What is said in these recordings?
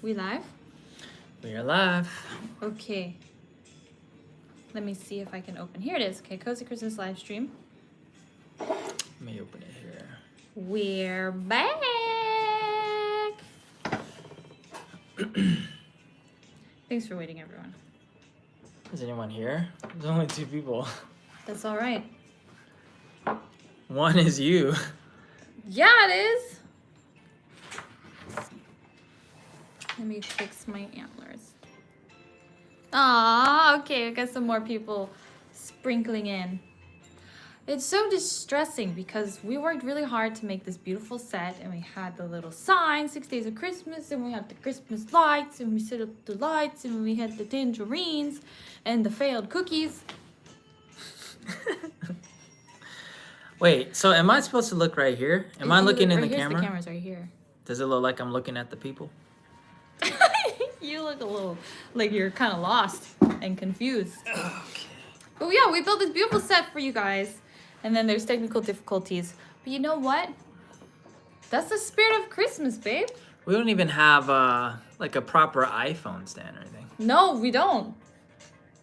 We live? We are live. Okay. Let me see if I can open. Here it is. Okay, Cozy Christmas live stream. Let me open it here. We're back. Thanks for waiting, everyone. Is anyone here? There's only 2 people. That's all right. One is you. Yeah, it is. Let me fix my antlers. Ah, okay. I got some more people sprinkling in. It's so distressing because we worked really hard to make this beautiful set, and we had the little sign, 6 Days of Christmas, and we had the Christmas lights, and we set up the lights, and we had the tangerines and the failed cookies. Wait, so am I supposed to look right here? Am I looking in the Here's camera? The camera's right here. Does it look like I'm looking at the people? You look a little like you're kind of lost and confused. Okay. But yeah, we built this beautiful set for you guys. And then there's technical difficulties. But you know what? That's the spirit of Christmas, babe. We don't even have like a proper iPhone stand or anything. No, we don't.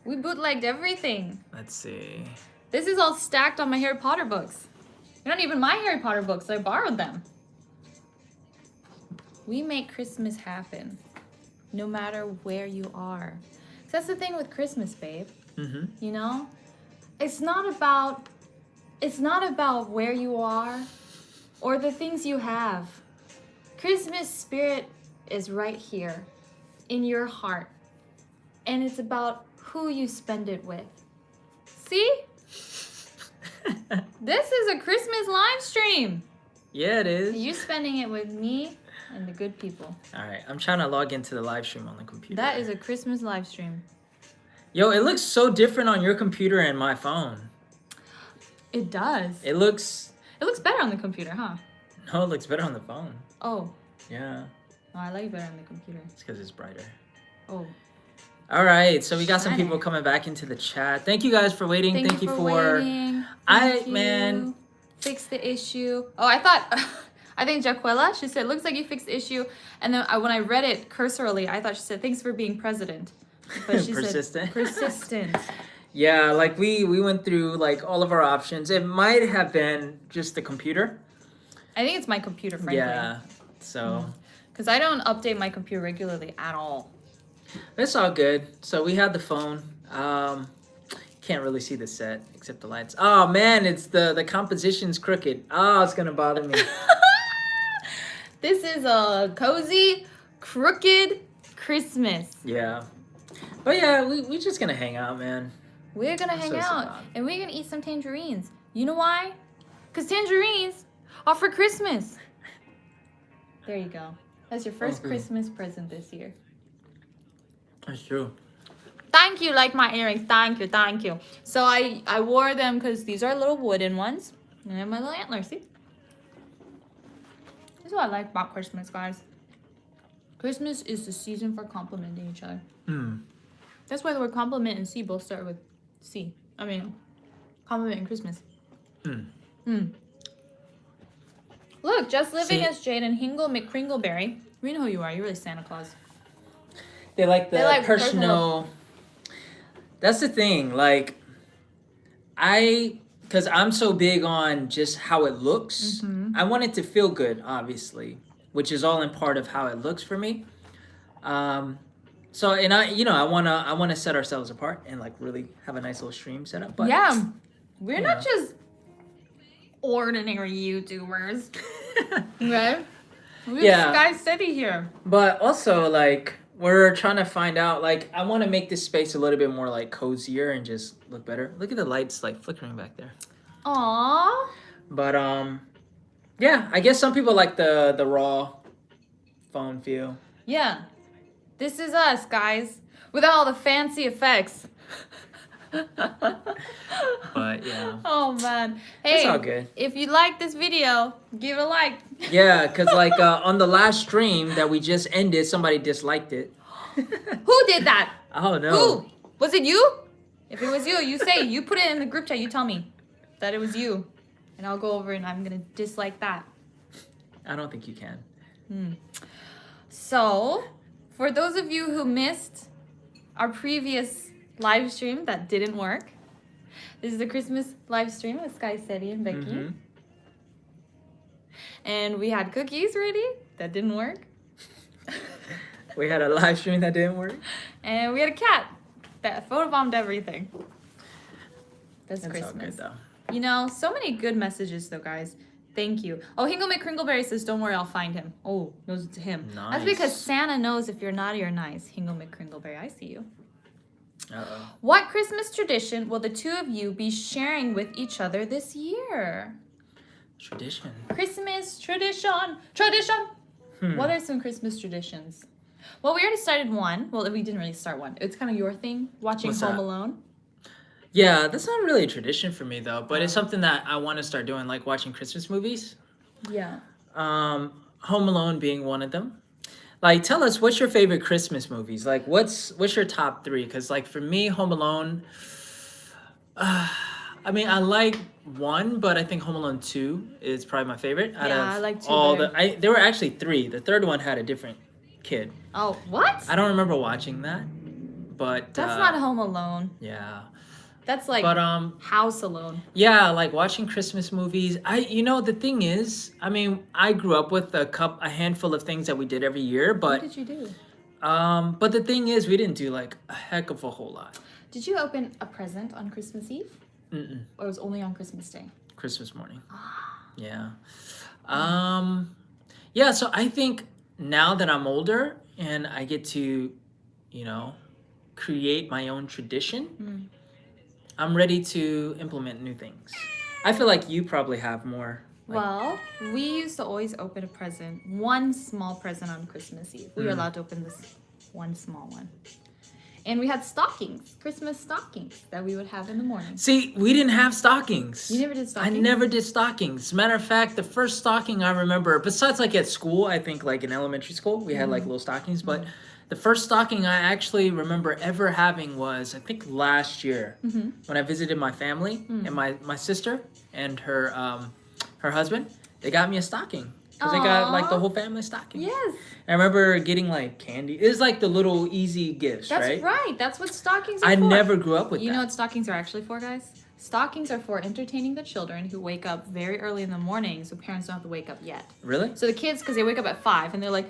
We bootlegged everything. Let's see. This is all stacked on my Harry Potter books. They're not even my Harry Potter books. I borrowed them. We make Christmas happen. No matter where you are. That's the thing with Christmas, babe. Mm-hmm. You know? It's not about where you are or the things you have. Christmas spirit is right here in your heart. And it's about who you spend it with. See? This is a Christmas live stream. Yeah, it is. You're spending it with me and the good people. All right, I'm trying to log into the live stream on the computer. That is a Christmas live stream. Yo, it looks so different on your computer and my phone. It does. It looks better on the computer, huh? No, it looks better on the phone. Oh. Yeah. No, I like it better on the computer. It's because it's brighter. Oh. All right, so we got some people coming back into the chat. Thank you guys for waiting. Thank you for waiting. Man. Fix the issue. Oh, I think Jaquela, she said, looks like you fixed the issue. And then when I read it cursorily, I thought she said, thanks for being president. But she persistent. said, persistent. Yeah, like we went through like all of our options. It might have been just the computer. I think it's my computer, frankly. Yeah, so. Because I don't update my computer regularly at all. It's all good. So we had the phone. Can't really see the set except the lights. Oh man, it's the composition's crooked. Oh, it's gonna bother me. This is a cozy, crooked Christmas. Yeah. But yeah, we just gonna hang out, man. We're gonna hang out and we're gonna eat some tangerines. You know why? Because tangerines are for Christmas. There you go. That's your first Christmas present this year. That's true. Thank you, like my earrings. Thank you. So I wore them because these are little wooden ones. And I have my little antlers, see? This is what I like about Christmas, guys. Christmas is the season for complimenting each other. That's why the word compliment and C both start with C. I mean, compliment and Christmas. Look, just living as Jade and Hingle McCringleberry. We know who you are. You're really Santa Claus. They like the personal. That's the thing. Like, because I'm so big on just how it looks. I want it to feel good, obviously, which is all in part of how it looks for me. So, and I wanna set ourselves apart and like really have a nice little stream set up. But yeah, we're not just ordinary YouTubers, right? We have Skycedi here. But also, like, we're trying to find out, like, I want to make this space a little bit more like cozier and just look better. Look at the lights like flickering back there. Aww. But yeah, I guess some people like the raw phone feel. Yeah. This is us, guys, without all the fancy effects. But yeah. Oh man. Hey, it's all good. If you like this video, give it a like. Yeah, because like on the last stream that we just ended, somebody disliked it. Who did that? Oh no. Who? Was it you? If it was you, you say, you put it in the group chat, you tell me that it was you. And I'll go over and I'm gonna dislike that. I don't think you can. So, For those of you who missed our previous live stream that didn't work, this is the Christmas live stream with Skycedi and Becky. Mhm. And we had cookies ready that didn't work. We had a live stream that didn't work. And we had a cat that photobombed everything. That's That's all Christmas. good though. You know, so many good messages though, guys. Thank you. Oh, Hingle McCringleberry says, don't worry, I'll find him. Oh, knows it's him. Nice. That's because Santa knows if you're naughty or nice. Hingle McCringleberry, I see you. Uh-oh. What Christmas tradition will the two of you be sharing with each other this year? Tradition. Christmas tradition. Tradition. What are some Christmas traditions? Well, we already started one. Well, we didn't really start one. It's kind of your thing, watching What's Home that? Alone. Yeah, that's not really a tradition for me though, but it's something that I want to start doing, like watching Christmas movies. Yeah. Home Alone being one of them. Like, tell us, what's your favorite Christmas movies? Like, what's your top 3? Because like for me, Home Alone. I mean, I like 1, but I think Home Alone 2 is probably my favorite. Out Yeah, of I like 2 all better. there were actually 3. The third one had a different kid. Oh, what? I don't remember watching that, but That's not Home Alone. yeah. That's like But House Alone. yeah, like watching Christmas movies. The thing is, I mean, I grew up with a handful of things that we did every year, What but did you do? but the thing is, we didn't do like a heck of a whole lot. Did you open a present on Christmas Eve? Mm-mm. Or it was only on Christmas Day? Christmas morning. Yeah. Yeah, so I think now that I'm older and I get to, create my own tradition, I'm ready to implement new things. I feel like you probably have more. Well, we used to always open a present, one small present on Christmas Eve. We were allowed to open this one small one. And we had stockings, Christmas stockings that we would have in the morning. See, we didn't have stockings. You never did stockings? I never did stockings. As a matter of fact, the first stocking I remember, besides like at school, I think like in elementary school, we had like little stockings. But the first stocking I actually remember ever having was, I think last year when I visited my family and my sister and her husband. They got me a stocking. Because they got like the whole family stocking. Yes. I remember getting like candy. It's like the little easy gifts, That's right? right. That's what stockings are I for. never grew up with You that. know what stockings are actually for, guys? Stockings are for entertaining the children who wake up very early in the morning so parents don't have to wake up yet. Really? So the kids, because they wake up at 5 and they're like,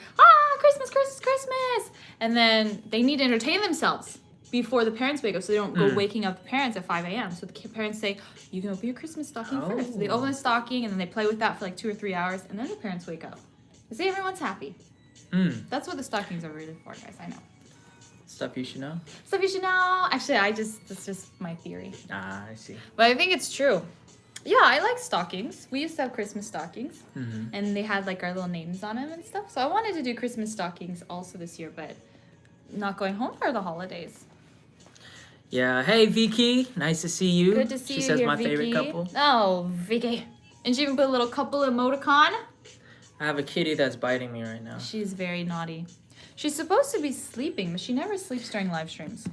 Christmas, Christmas, Christmas. And then they need to entertain themselves before the parents wake up so they don't go waking up the parents at 5 a.m. So the parents say, you can open your Christmas stocking first. So they open the stocking and then they play with that for like 2 or 3 hours and then the parents wake up. You see, everyone's happy. That's what the stockings are really for, guys. I know. Stuff you should know? Stuff you should know. Actually, that's just my theory. Ah, I see. But I think it's true. Yeah, I like stockings. We used to have Christmas stockings. And they had like our little names on them and stuff. So I wanted to do Christmas stockings also this year, but not going home for the holidays. Yeah. Hey, Vicky. Nice to see you. Good to see she you says here, my Vicky. favorite couple. Oh, Vicky. And she even put a little couple emoticon. I have a kitty that's biting me right now. She's very naughty. She's supposed to be sleeping, but she never sleeps during live streams.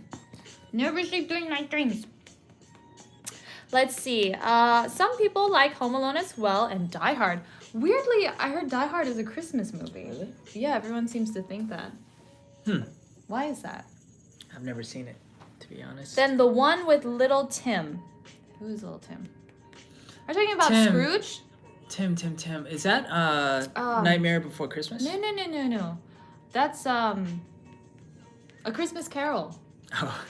Never sleep during night streams. Let's see. Some people like Home Alone as well and Die Hard. Weirdly, I heard Die Hard is a Christmas movie. Really? Yeah, everyone seems to think that. Why is that? I've never seen it, to be honest. Then the one with Little Tim. Who is Little Tim? Are you talking about Tim. Scrooge? Tim. Is that Nightmare Before Christmas? No. That's A Christmas Carol. Oh.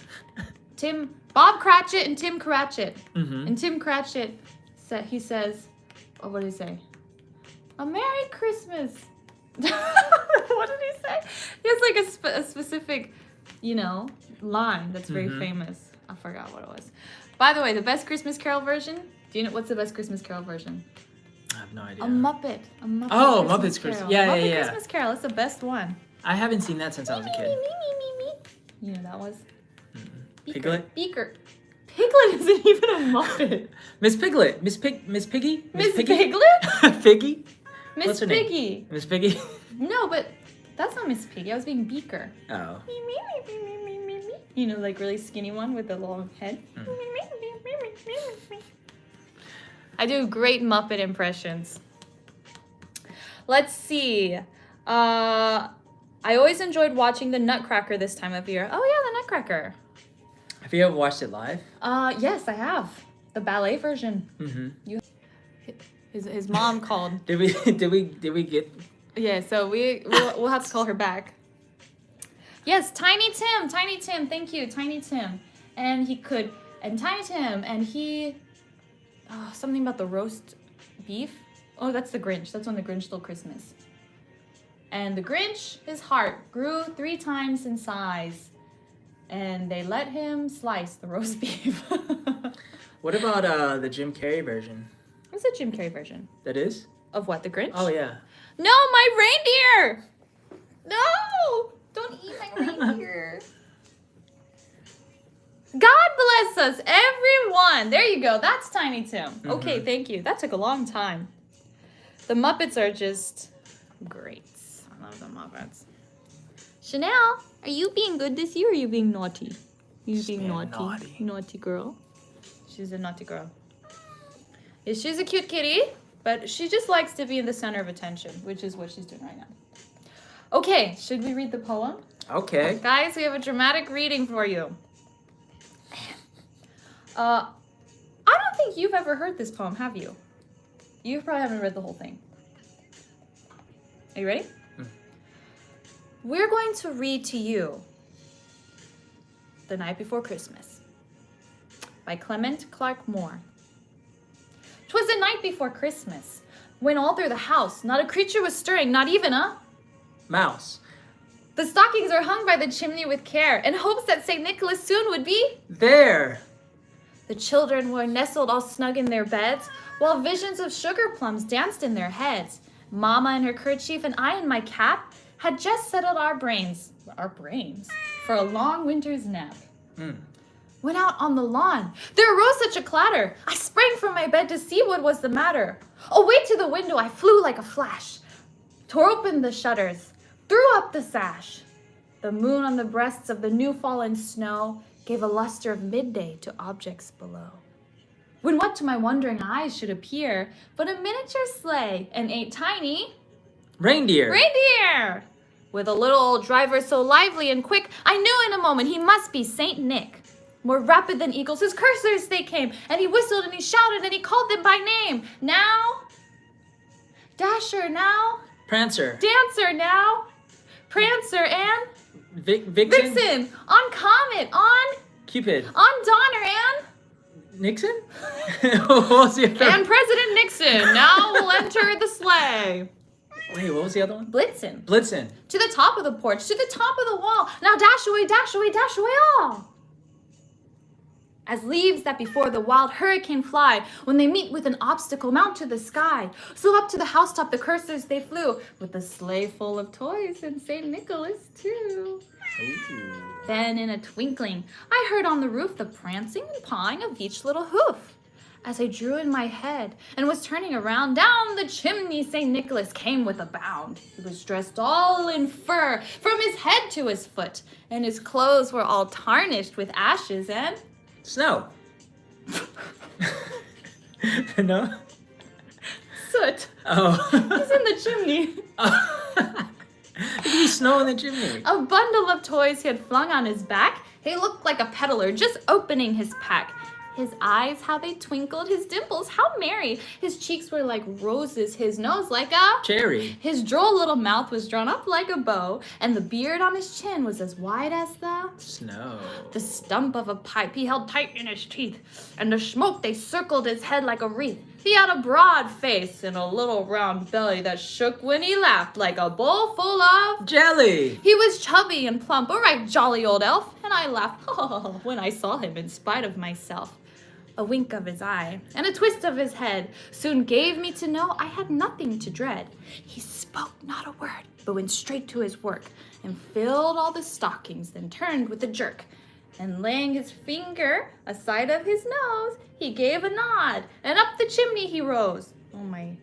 Bob Cratchit and Tim Cratchit. Mm-hmm. And Tim Cratchit he says, what did he say? A Merry Christmas. What did he say? He has like a specific, line that's very famous. I forgot what it was. By the way, the best Christmas Carol version. Do you know what's the best Christmas Carol version? I have no idea. A Muppet. Oh, Muppet's Christmas. Yeah. Muppet Christmas Carol. It's the best one. I haven't seen that since I was a kid. Me. You know that was? Piglet? Beaker. Piglet isn't even a Muppet. Miss Piglet. Miss Piggy? Miss Piglet? Piggy? Miss What's her name? Piggy. Miss Piggy? No, but that's not Miss Piggy. I was being Beaker. Oh. Like really skinny one with the long head. I do great Muppet impressions. Let's see. I I always enjoyed watching the Nutcracker this time of year. Oh yeah, the Nutcracker. Have you ever watched it live? Yes, I have. The ballet version. Mm-hmm. His mom called. Did we get? Yeah, so we'll have to call her back. Yes, Tiny Tim, thank you, Tiny Tim. And Tiny Tim, and he, something about the roast beef. Oh, that's the Grinch. That's when the Grinch stole Christmas. And the Grinch, his heart grew 3 times in size. And they let him slice the roast beef. What about the Jim Carrey version? What's the Jim Carrey version? That is? Of what, the Grinch? Oh, yeah. No, my reindeer! No! Don't eat my reindeer. God bless us, everyone. There you go. That's Tiny Tim. Mm-hmm. Okay, thank you. That took a long time. The Muppets are just great. I love the Muppets. Chanel, are you being good this year or are you being naughty? You being naughty. Naughty girl. She's a naughty girl. Yeah, she's a cute kitty, but she just likes to be in the center of attention, which is what she's doing right now. Okay, should we read the poem? Okay. Guys, we have a dramatic reading for you. I don't think you've ever heard this poem, have you? You probably haven't read the whole thing. Are you ready? We're going to read to you The Night Before Christmas by Clement Clark Moore. 'Twas the night before Christmas, when all through the house not a creature was stirring, not even a mouse. The stockings are hung by the chimney with care, in hopes that St. Nicholas soon would be there. The children were nestled all snug in their beds, while visions of sugar plums danced in their heads. Mama in her kerchief and I in my cap had just settled our brains, for a long winter's nap. Went out on the lawn. There arose such a clatter. I sprang from my bed to see what was the matter. Away to the window I flew like a flash, tore open the shutters, threw up the sash. The moon on the breasts of the new fallen snow gave a luster of midday to objects below. When what to my wondering eyes should appear but a miniature sleigh and 8 tiny reindeer. With a little old driver so lively and quick, I knew in a moment he must be Saint Nick. More rapid than eagles, his coursers they came, and he whistled and he shouted and he called them by name. Now, Dasher now, Prancer, Dancer now, Prancer and Vixen, on Comet, on Cupid, on Donner and Nixon. What was the other? And President Nixon now will enter the sleigh. Wait, what was the other one? Blitzen. To the top of the porch, to the top of the wall. Now dash away, all. As leaves that before the wild hurricane fly, when they meet with an obstacle, mount to the sky. So up to the housetop the coursers they flew, with a sleigh full of toys and St. Nicholas too. Ooh. Then in a twinkling, I heard on the roof the prancing and pawing of each little hoof. As I drew in my head and was turning around, down the chimney St. Nicholas came with a bound. He was dressed all in fur, from his head to his foot, and his clothes were all tarnished with ashes and snow. No? soot. Oh. He's in the chimney. Oh. There could be snow in the chimney. A bundle of toys he had flung on his back. He looked like a peddler just opening his pack. His eyes, how they twinkled, his dimples, how merry. His cheeks were like roses, his nose like a cherry. His droll little mouth was drawn up like a bow, and the beard on his chin was as wide as the snow. The stump of a pipe he held tight in his teeth, and the smoke they circled his head like a wreath. He had a broad face and a little round belly that shook when he laughed like a bowl full of jelly. He was chubby and plump, a right jolly old elf, and I laughed when I saw him in spite of myself. A wink of his eye and a twist of his head soon gave me to know I had nothing to dread. He spoke not a word, but went straight to his work and filled all the stockings, then turned with a jerk. And laying his finger aside of his nose, he gave a nod, and up the chimney he rose. Oh, my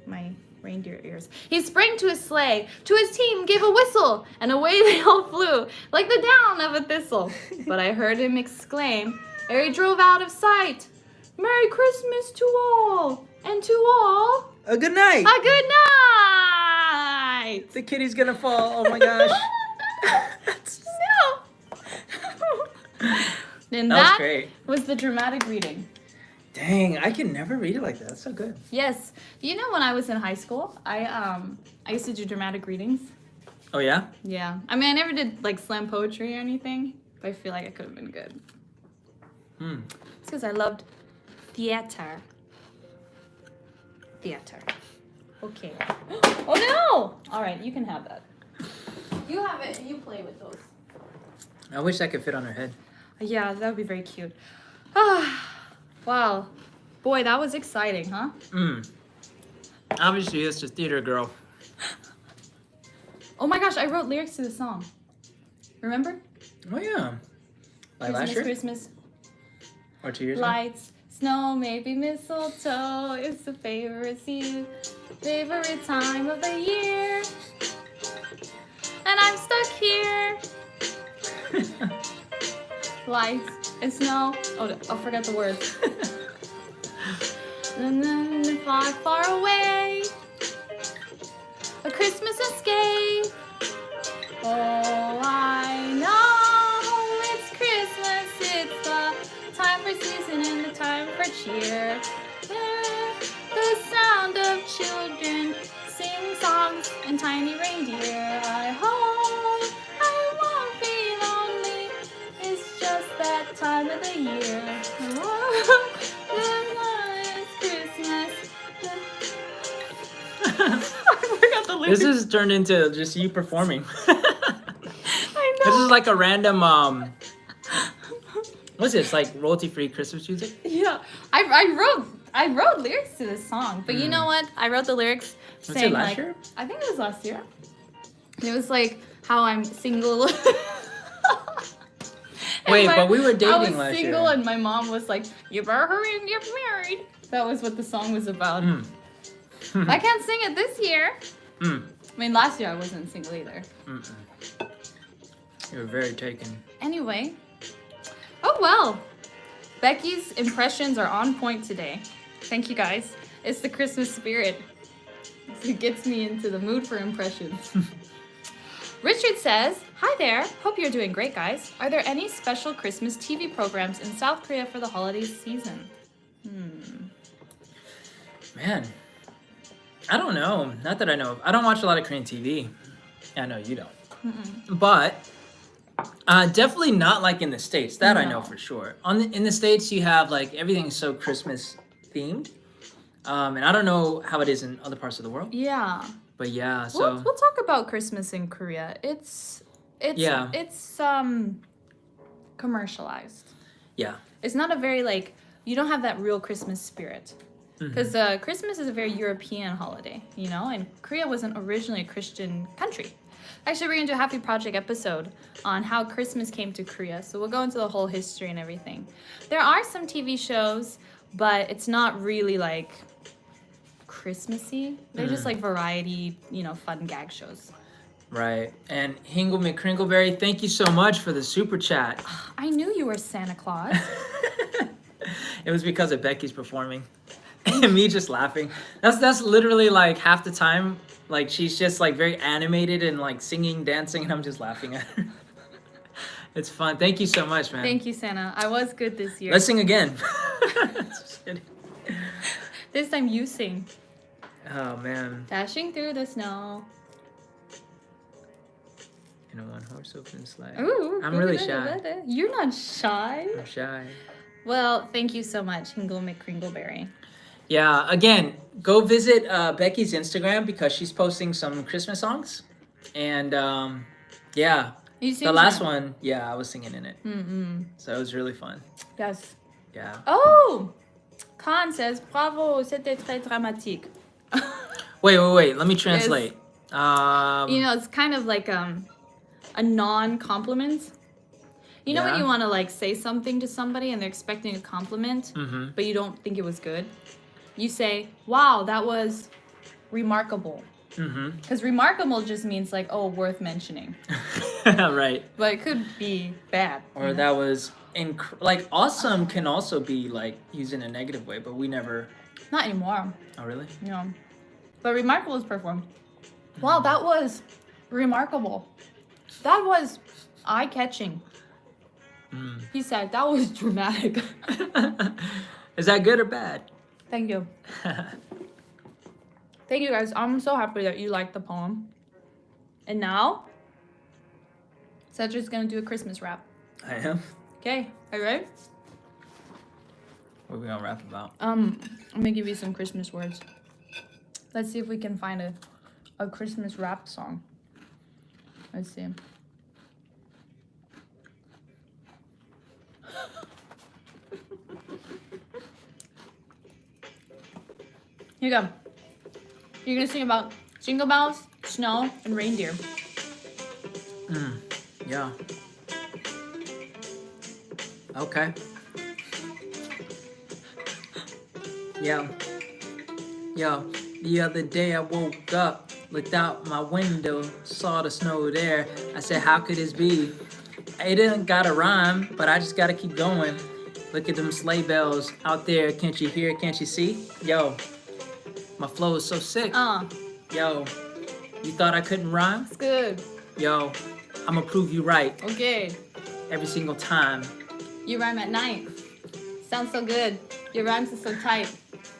reindeer ears. He sprang to his sleigh, to his team gave a whistle, and away they all flew, like the down of a thistle. But I heard him exclaim, ere he drove out of sight, Merry Christmas to all, and to all a good night. A good night. The kitty's gonna fall. Oh my gosh. No. And That was that great. was the dramatic reading. Dang, I can never read it like that. That's so good. Yes. You know, when I was in high school, I used to do dramatic readings. Oh yeah? Yeah. I mean, I never did like slam poetry or anything, but I feel like I could have been good. It's because I loved theater. Theater. Okay. Oh no! All right, you can have that. You have it and you play with those. I wish that could fit on her head. Yeah, that would be very cute. Ah, wow. Boy, that was exciting, huh? Obviously, it's a theater girl. Oh my gosh, I wrote lyrics to the song. Remember? Oh yeah. Like last year? Christmas. Or 2 years ago? Lights, snow, maybe mistletoe. It's the favorite time of the year. And I'm stuck here. Lights and snow. Oh, I forgot the words. And then far, far away. A Christmas escape. Oh, I know it's Christmas. It's the time for season and the time for cheer. The sound of children sing songs and tiny reindeer. I hope I won't be lonely. It's just that time of the year. It's Christmas. I forgot the lyrics. This has turned into just you performing. I know. This is like a random what's this, like royalty-free Christmas music? Yeah, I wrote lyrics to this song, but you know what? I wrote the lyrics Was saying it last like year? I think it was last year. And it was like how I'm single. Wait, but we were dating I was last single, year. and my mom was like, "You better hurry and get married." That was what the song was about. I can't sing it this year. I mean, last year I wasn't single either. You were very taken. Anyway, oh well. Becky's impressions are on point today. Thank you guys. It's the Christmas spirit. It gets me into the mood for impressions. Richard says, "Hi there. Hope you're doing great, guys. Are there any special Christmas TV programs in South Korea for the holiday season?" Man, I don't know. Not that I know of. I don't watch a lot of Korean TV. I know you don't. But definitely not like in the States. That I know for sure. In the States, you have like everything's so Christmas themed. And I don't know how it is in other parts of the world. Yeah. But yeah, so We'll talk about Christmas in Korea. It's commercialized. yeah. It's not a very like you don't have that real Christmas spirit. Because Christmas is a very European holiday, you know, and Korea wasn't originally a Christian country. Actually, we're going to do a Halfie Project episode on how Christmas came to Korea, so we'll go into the whole history and everything. There are some TV shows, but it's not really like Christmassy. They're just like variety, you know, fun gag shows. Right. And Hingle McCrinkleberry, thank you so much for the super chat. I knew you were Santa Claus. It was because of Becky's performing. And me just laughing. That's literally like half the time. Like she's just like very animated and like singing, dancing, and I'm just laughing at her. It's fun. Thank you so much, man. Thank you, Santa. I was good this year. Let's sing again. Just kidding. This time you sing. Oh man. Dashing through the snow. In a one-horse open sleigh. Ooh. I'm really shy. You're not shy. I'm shy. Well, thank you so much, Hingle McCringleberry. Yeah, again, go visit Becky's Instagram because she's posting some Christmas songs. And yeah, the last one, yeah, I was singing in it. So it was really fun. Yes. Yeah. Oh! Khan says, bravo, c'était très dramatique. Wait. Let me translate. You know, it's kind of like a non-compliment. You know when you want to like say something to somebody and they're expecting a compliment, but you don't think it was good? You say, wow, that was remarkable. Because remarkable just means like, oh, worth mentioning. Right. But it could be bad. Or that was, like, awesome can also be like used in a negative way, but we never. Not anymore. Oh, really? No. But remarkable is performed. Wow, that was remarkable. That was eye-catching. He said that was dramatic. Is that good or bad? Thank you. Thank you guys. I'm so happy that you liked the poem. And now, Cedric's gonna do a Christmas rap. I am. Okay, are you ready? What are we gonna rap about? I'm gonna give you some Christmas words. Let's see if we can find a Christmas rap song. Let's see. Here you go. You're gonna sing about jingle bells, snow, and reindeer. Yeah. Okay. Yeah. Yo, the other day I woke up, looked out my window, saw the snow there. I said, how could this be? It didn't got a rhyme, but I just gotta keep going. Look at them sleigh bells out there. Can't you hear? Can't you see? Yo, my flow is so sick. Yo, you thought I couldn't rhyme? It's good. Yo, I'ma prove you right Okay. every single time. You rhyme at night. Sounds so good. Your rhymes are so tight.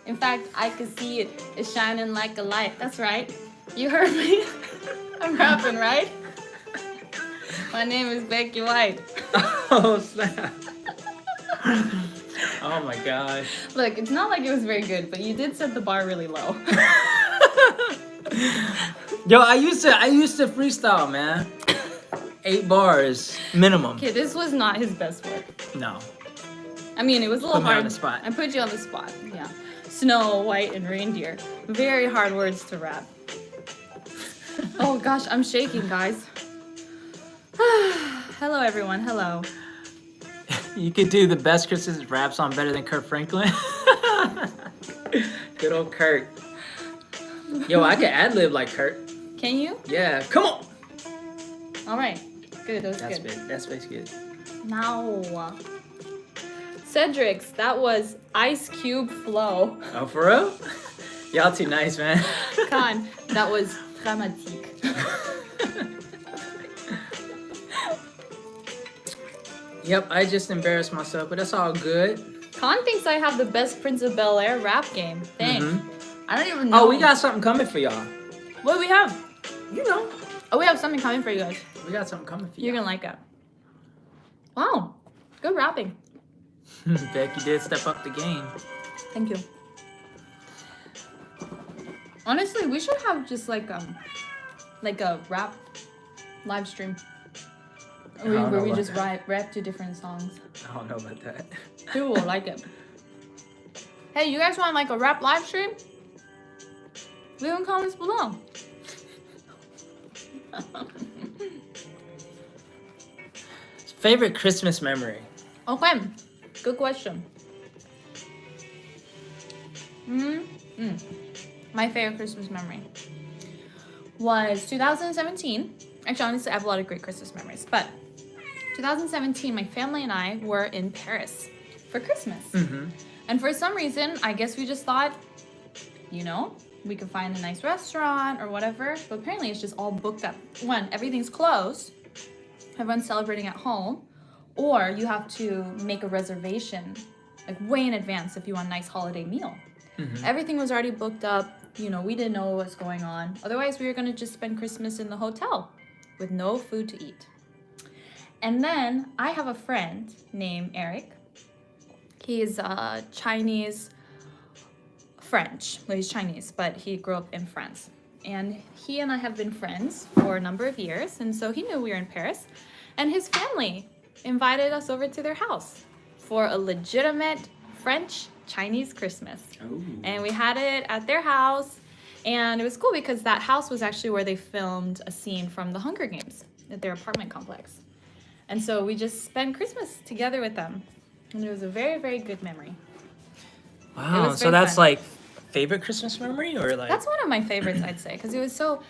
In fact, I could see it. It's shining like a light. That's right. You heard me. I'm rapping, right? My name is Becky White. Oh, snap. Oh my gosh. Look, it's not like it was very good, but you did set the bar really low. Yo, I used to freestyle, man. 8 bars minimum. Okay, this was not his best work. No. I mean, it was a little Put me hard. on the spot. I put you on the spot. Yeah. Snow, white, and reindeer. Very hard words to rap. Oh gosh, I'm shaking, guys. Hello, everyone. Hello. You could do the best Christmas rap song better than Kurt Franklin. Good old Kurt. Yo, I could ad-lib like Kurt. Can you? Yeah, come on. All right. Good. That was That's good. big. That's basically good. Now, Cedric's. That was Ice Cube Flow. Oh, for real? Y'all too nice, man. Khan. That was dramatique. Yep, I just embarrassed myself, but that's all good. Khan thinks I have the best Prince of Bel-Air rap game. Dang. I don't even know. Oh, we got something coming for y'all. What do we have? You know. Oh, we have something coming for you guys. We got something coming for you. You're gonna like it. Wow. Good rapping. Becky did step up the game. Thank you. Honestly, we should have just like a rap live stream. Where we just rap to different songs. I don't know about that. People will like it. Hey, you guys want like a rap live stream? Leave in comments below. Favorite Christmas memory? Okay, good question. My favorite Christmas memory was 2017. Actually, honestly, I have a lot of great Christmas memories, but 2017, my family and I were in Paris for Christmas. And for some reason, I guess we just thought, you know, we could find a nice restaurant or whatever, but apparently it's just all booked up. One, everything's closed, everyone's celebrating at home, or you have to make a reservation like way in advance if you want a nice holiday meal. Everything was already booked up. You know, we didn't know what was going on. Otherwise, we were going to just spend Christmas in the hotel with no food to eat. And then I have a friend named Eric. He's Chinese French. Well, he's Chinese, but he grew up in France. And he and I have been friends for a number of years. And so he knew we were in Paris. And his family invited us over to their house for a legitimate French-Chinese Christmas. Ooh. And we had it at their house. And it was cool because that house was actually where they filmed a scene from the Hunger Games at their apartment complex. And so we just spent Christmas together with them. And it was a very, very good memory. Wow, so that's fun. Like favorite Christmas memory or like? That's one of my favorites, I'd say, because it was so,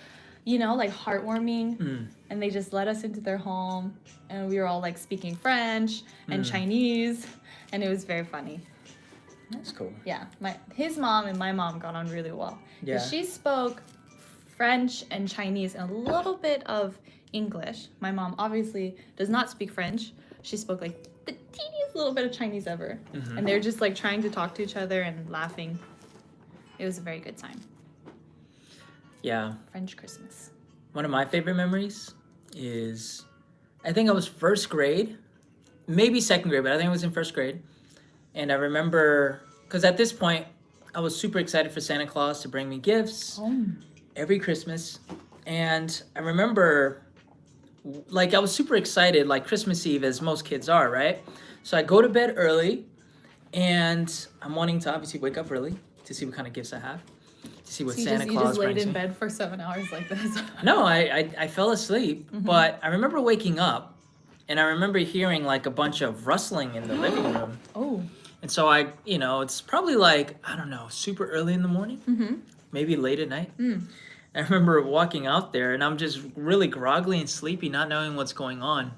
you know, like heartwarming. And they just let us into their home and we were all like speaking French and Chinese and it was very funny. That's cool. Yeah, his mom and my mom got on really well. Yeah. She spoke French and Chinese and a little bit of English. My mom obviously does not speak French. She spoke like the teeniest little bit of Chinese ever. And they're just like trying to talk to each other and laughing. It was a very good time. Yeah. French Christmas. One of my favorite memories is, I think I was first grade, maybe second grade, but I think I was in first grade. And I remember, because at this point, I was super excited for Santa Claus to bring me gifts every Christmas. And I remember, like, I was super excited, like Christmas Eve, as most kids are, right? So I go to bed early, and I'm wanting to obviously wake up early to see what kind of gifts I have, to see what Santa Claus you just laid brings in me. bed for 7 hours like this? No, I fell asleep, but I remember waking up, and I remember hearing like a bunch of rustling in the living room. Oh. And so it's probably like, I don't know, super early in the morning, maybe late at night. I remember walking out there, and I'm just really groggly and sleepy, not knowing what's going on.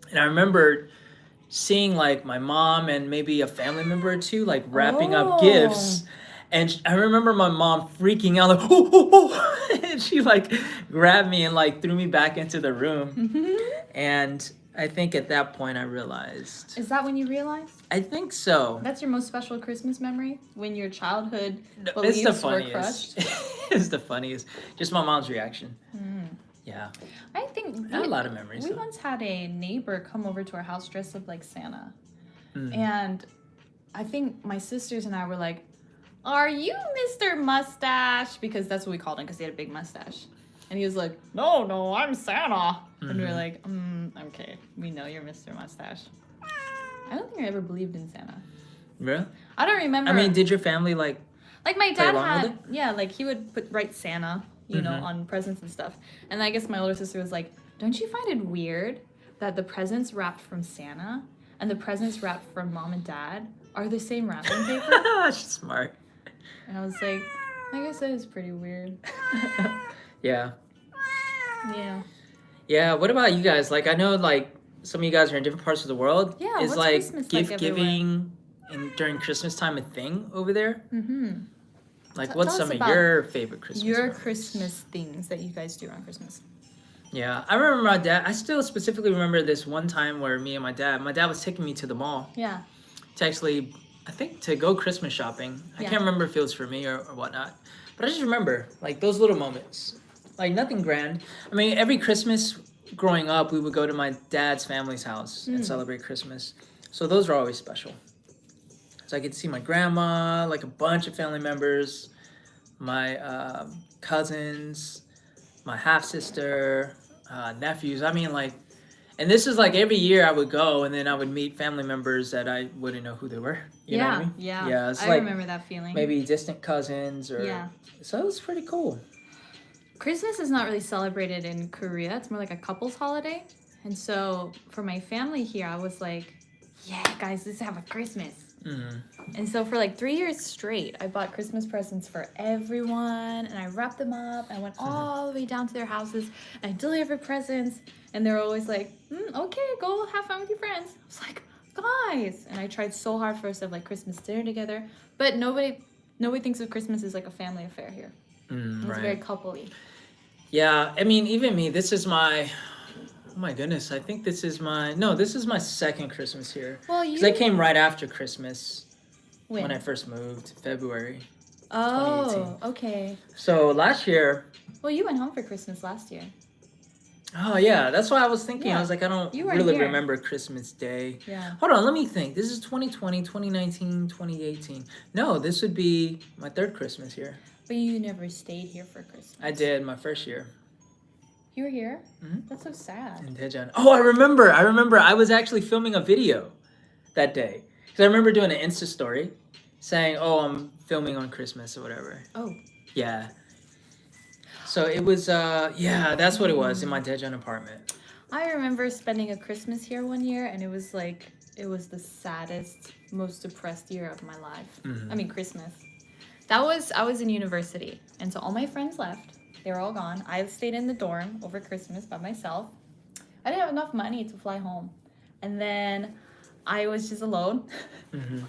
And I remember seeing like my mom and maybe a family member or two like wrapping up gifts. And I remember my mom freaking out, like, oh. And she like grabbed me and like threw me back into the room. And I think at that point I realized. Is that when you realized? I think so. That's your most special Christmas memory? When your childhood It's beliefs the were funniest. crushed? It's the funniest. Just my mom's reaction. Yeah. I think I have a lot of memories. We though. once had a neighbor come over to our house dressed up like Santa. And I think my sisters and I were like, "Are you Mr. Mustache?" Because that's what we called him, because he had a big mustache. And he was like, No, I'm Santa. And we were like, okay, we know you're Mr. Mustache. I don't think I ever believed in Santa. Really? I don't remember. I mean, did your family like my dad along had, with it? yeah, like he would write Santa, you know, on presents and stuff. And I guess my older sister was like, "Don't you find it weird that the presents wrapped from Santa and the presents wrapped from mom and dad are the same wrapping paper?" She's smart. And I was like, I guess that is pretty weird. Yeah. Yeah. Yeah. What about you guys? Like, I know like some of you guys are in different parts of the world. Yeah, Is what's like Christmas like gift giving during Christmas time a thing over there? Like, what's tell us some of about your favorite Christmas Your memories? Christmas things that you guys do on Christmas. Yeah, I remember my dad. I still specifically remember this one time where me and my dad was taking me to the mall Yeah. to actually, I think, to go Christmas shopping. I Yeah. can't remember if it was for me or whatnot. But I just remember, like, those little moments. Like, nothing grand. I mean, every Christmas growing up, we would go to my dad's family's house and celebrate Christmas. So those are always special. So I get to see my grandma, like a bunch of family members, my cousins, my half-sister, nephews. I mean, like, and this is like every year I would go, and then I would meet family members that I wouldn't know who they were. You know what I mean? Yeah. Yeah, it's I like remember that feeling. maybe distant cousins or. Yeah. So it was pretty cool. Christmas is not really celebrated in Korea. It's more like a couple's holiday. And so for my family here, I was like, yeah, guys, let's have a Christmas. And so for like 3 years straight, I bought Christmas presents for everyone, and I wrapped them up. I went all the way down to their houses, and I delivered presents, and they're always like, okay, go have fun with your friends. I was like, guys. And I tried so hard for us to have like Christmas dinner together, but nobody thinks of Christmas as like a family affair here. It's Right. very coupley. Yeah, I mean, even me, this is my. Oh my goodness, I think this is my second Christmas here. Well, Because I came right after Christmas when I first moved, February. Oh, 2018. okay. So last year, Well, you went home for Christmas last year. oh yeah, that's why I was thinking. Yeah. I was like, I don't You weren't really here. remember Christmas Day. Yeah. Hold on, let me think. This is 2020, 2019, 2018. No, this would be my third Christmas here. But you never stayed here for Christmas. I did my first year. You were here? That's so sad. In Daejeon. Oh, I remember. I was actually filming a video that day. Because I remember doing an Insta story saying, oh, I'm filming on Christmas or whatever. Oh. Yeah. So it was, that's what it was in my Daejeon apartment. I remember spending a Christmas here one year, and it was the saddest, most depressed year of my life. I mean, Christmas. I was in university, and so all my friends left. They were all gone. I stayed in the dorm over Christmas by myself. I didn't have enough money to fly home. And then I was just alone. And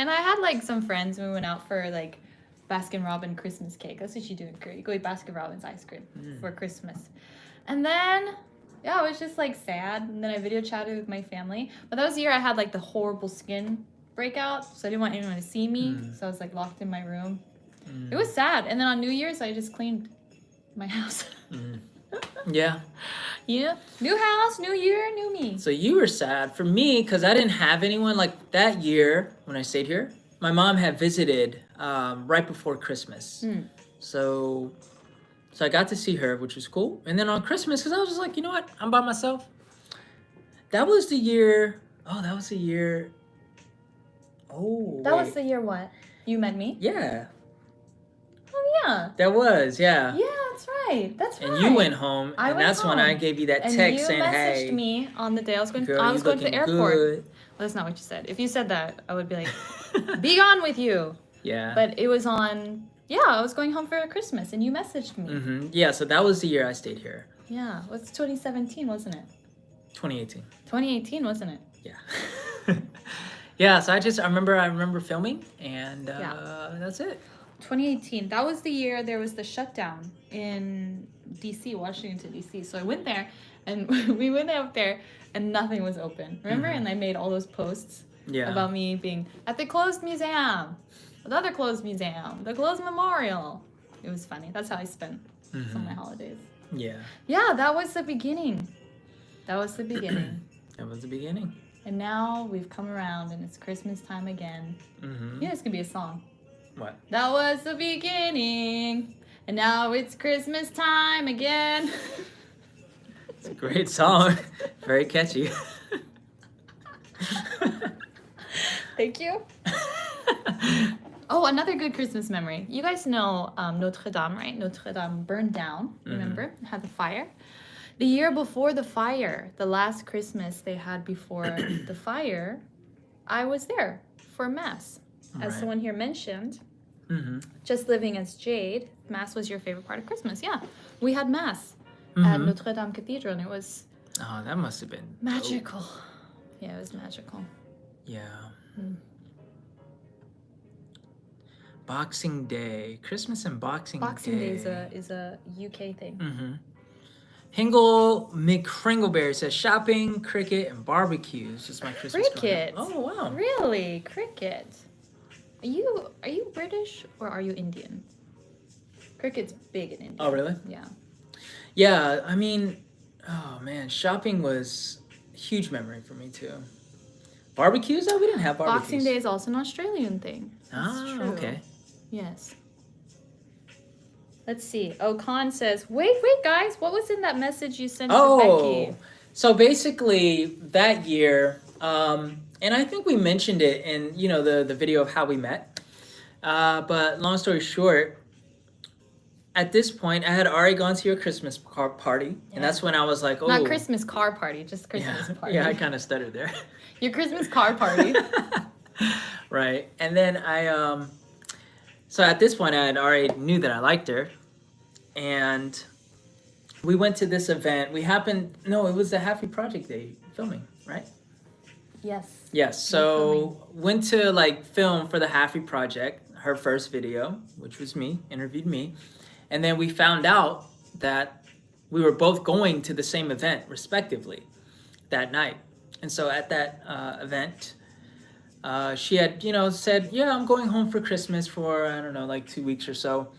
I had like some friends, and we went out for like Baskin Robbins Christmas cake. That's what you do in Korea. You go eat Baskin Robbins ice cream for Christmas. And then, yeah, it was just like sad. And then I video chatted with my family. But that was the year I had like the horrible skin breakout. So I didn't want anyone to see me. So I was like locked in my room. It was sad. And then on New Year's, I just cleaned my house. Yeah. Yeah. New house, new year, new me. So you were sad. For me, because I didn't have anyone, like that year when I stayed here, my mom had visited right before Christmas. So I got to see her, which was cool. And then on Christmas, because I was just like, you know what? I'm by myself. That was the year. Oh, that was the year. Oh, That was the year what? You met me? Yeah. Oh, yeah. That was, yeah. Yeah, that's right. That's right. And you went home, I and went that's when home. I gave you that And text you saying, messaged hey. me on the day I was going, Girl, I was you going to the looking airport. good. Well, that's not what you said. If you said that, I would be like, be gone with you. Yeah. But it was on, yeah, I was going home for Christmas, and you messaged me. Yeah, so that was the year I stayed here. Yeah, it was 2017, wasn't it? 2018. 2018, wasn't it? Yeah. Yeah, so I remember filming, and that's it. 2018. That was the year there was the shutdown in DC, Washington, DC. So I went there, and we went up there, and nothing was open. Remember? And I made all those posts about me being at the closed museum, the other closed museum, the closed memorial. It was funny. That's how I spent some of my holidays. Yeah. Yeah, that was the beginning. That was the beginning. That was the beginning. And now we've come around, and it's Christmas time again. Yeah, it's gonna be a song. What? That was the beginning, and now it's Christmas time again. It's a great song. Very catchy. Thank you. Oh, another good Christmas memory. You guys know Notre Dame, right? Notre Dame burned down, remember? Had the fire. The year before the fire, the last Christmas they had before the fire, I was there for Mass. As someone here mentioned, just living as Jade, Mass was your favorite part of Christmas. Yeah, we had Mass at Notre Dame Cathedral, and it was Oh, that must have been magical. Yeah, it was magical. Yeah. Boxing Day, Christmas and Boxing Day. Boxing Day is a UK thing. Hingle McCringleberry says shopping, cricket, and barbecues. Just my Christmas. Cricket. Oh wow. Really, cricket. Are you British or are you Indian? Cricket's big in India. Oh really? Yeah. Yeah, I mean, oh man, shopping was a huge memory for me too. Barbecues? Oh, we didn't have barbecues. Boxing Day is also an Australian thing. That's true. Okay. Yes. Let's see. Oh, Khan says, wait, guys. What was in that message you sent to Becky? So basically that year, and I think we mentioned it in, the video of how we met. But long story short, at this point, I had already gone to your Christmas party. And that's when I was like, oh. Not Christmas car party, just Christmas party. Yeah, I kind of stuttered there. Your Christmas car party. Right. And then so at this point, I had already knew that I liked her. And we went to this event. It was the Halfie Project Day filming, right? Yes. Yes. So went to film for the Halfie Project, her first video, which was me, interviewed me. And then we found out that we were both going to the same event, respectively, that night. And so at that event, she had, said, yeah, I'm going home for Christmas for, I don't know, 2 weeks or so.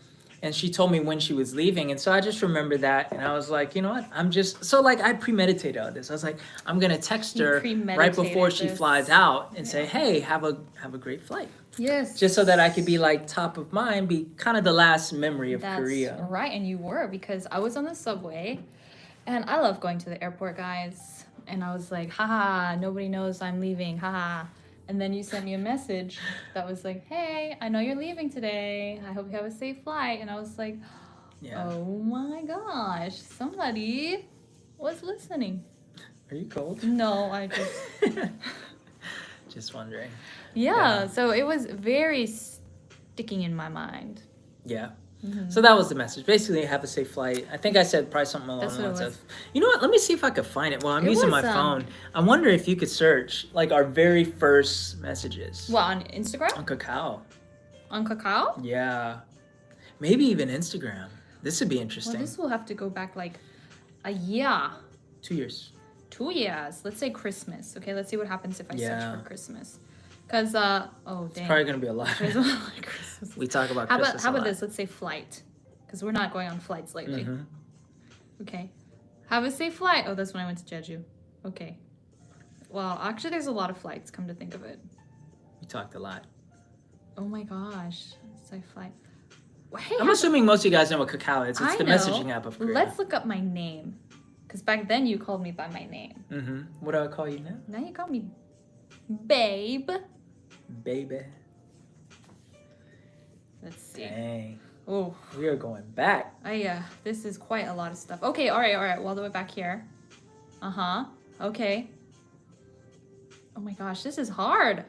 And she told me when she was leaving. And so I just remember that. And I was like, you know what? I premeditated all this. I was like, I'm going to text her right before she flies out and say, hey, have a great flight. Yes. Just so that I could be top of mind, be kind of the last memory of Korea. That's right. And you were, because I was on the subway and I love going to the airport, guys. And I was like, haha, nobody knows I'm leaving. Haha. And then you sent me a message that was like, hey, I know you're leaving today. I hope you have a safe flight. And I was like, oh my gosh, somebody was listening. Are you cold? No, I just... Just wondering. Yeah, so it was very sticking in my mind. Yeah. So that was the message. Basically, have a safe flight. I think I said probably something along the lines of, you know what? Let me see if I could find it. Well, I'm using my phone. I wonder if you could search our very first messages. What, on Instagram? On Kakao. On Kakao? Yeah. Maybe even Instagram. This would be interesting. Well, this will have to go back A year. 2 years. 2 years. Let's say Christmas. Okay, let's see what happens if I search Yeah. for Christmas. Because, oh, It's dang. probably going to be a lot. There's a lot of Christmas. We talk about How Christmas about a lot. this? Let's say flight. Because we're not going on flights lately. Mhm. Okay. Have a safe flight. Oh, that's when I went to Jeju. Okay. Well, actually, there's a lot of flights, come to think of it. We talked a lot. Oh my gosh. Safe flight. Hey, I'm assuming most of you guys know what Kakao is. It's I the know. messaging app of Korea. Let's look up my name. Because back then you called me by my name. Mm-hmm. What do I call you now? Now you call me Babe. Baby. Let's see. Dang. Oh, We are going back. this is quite a lot of stuff. Okay, all right. Well, all the way back here. Uh-huh. Okay. Oh my gosh, this is hard.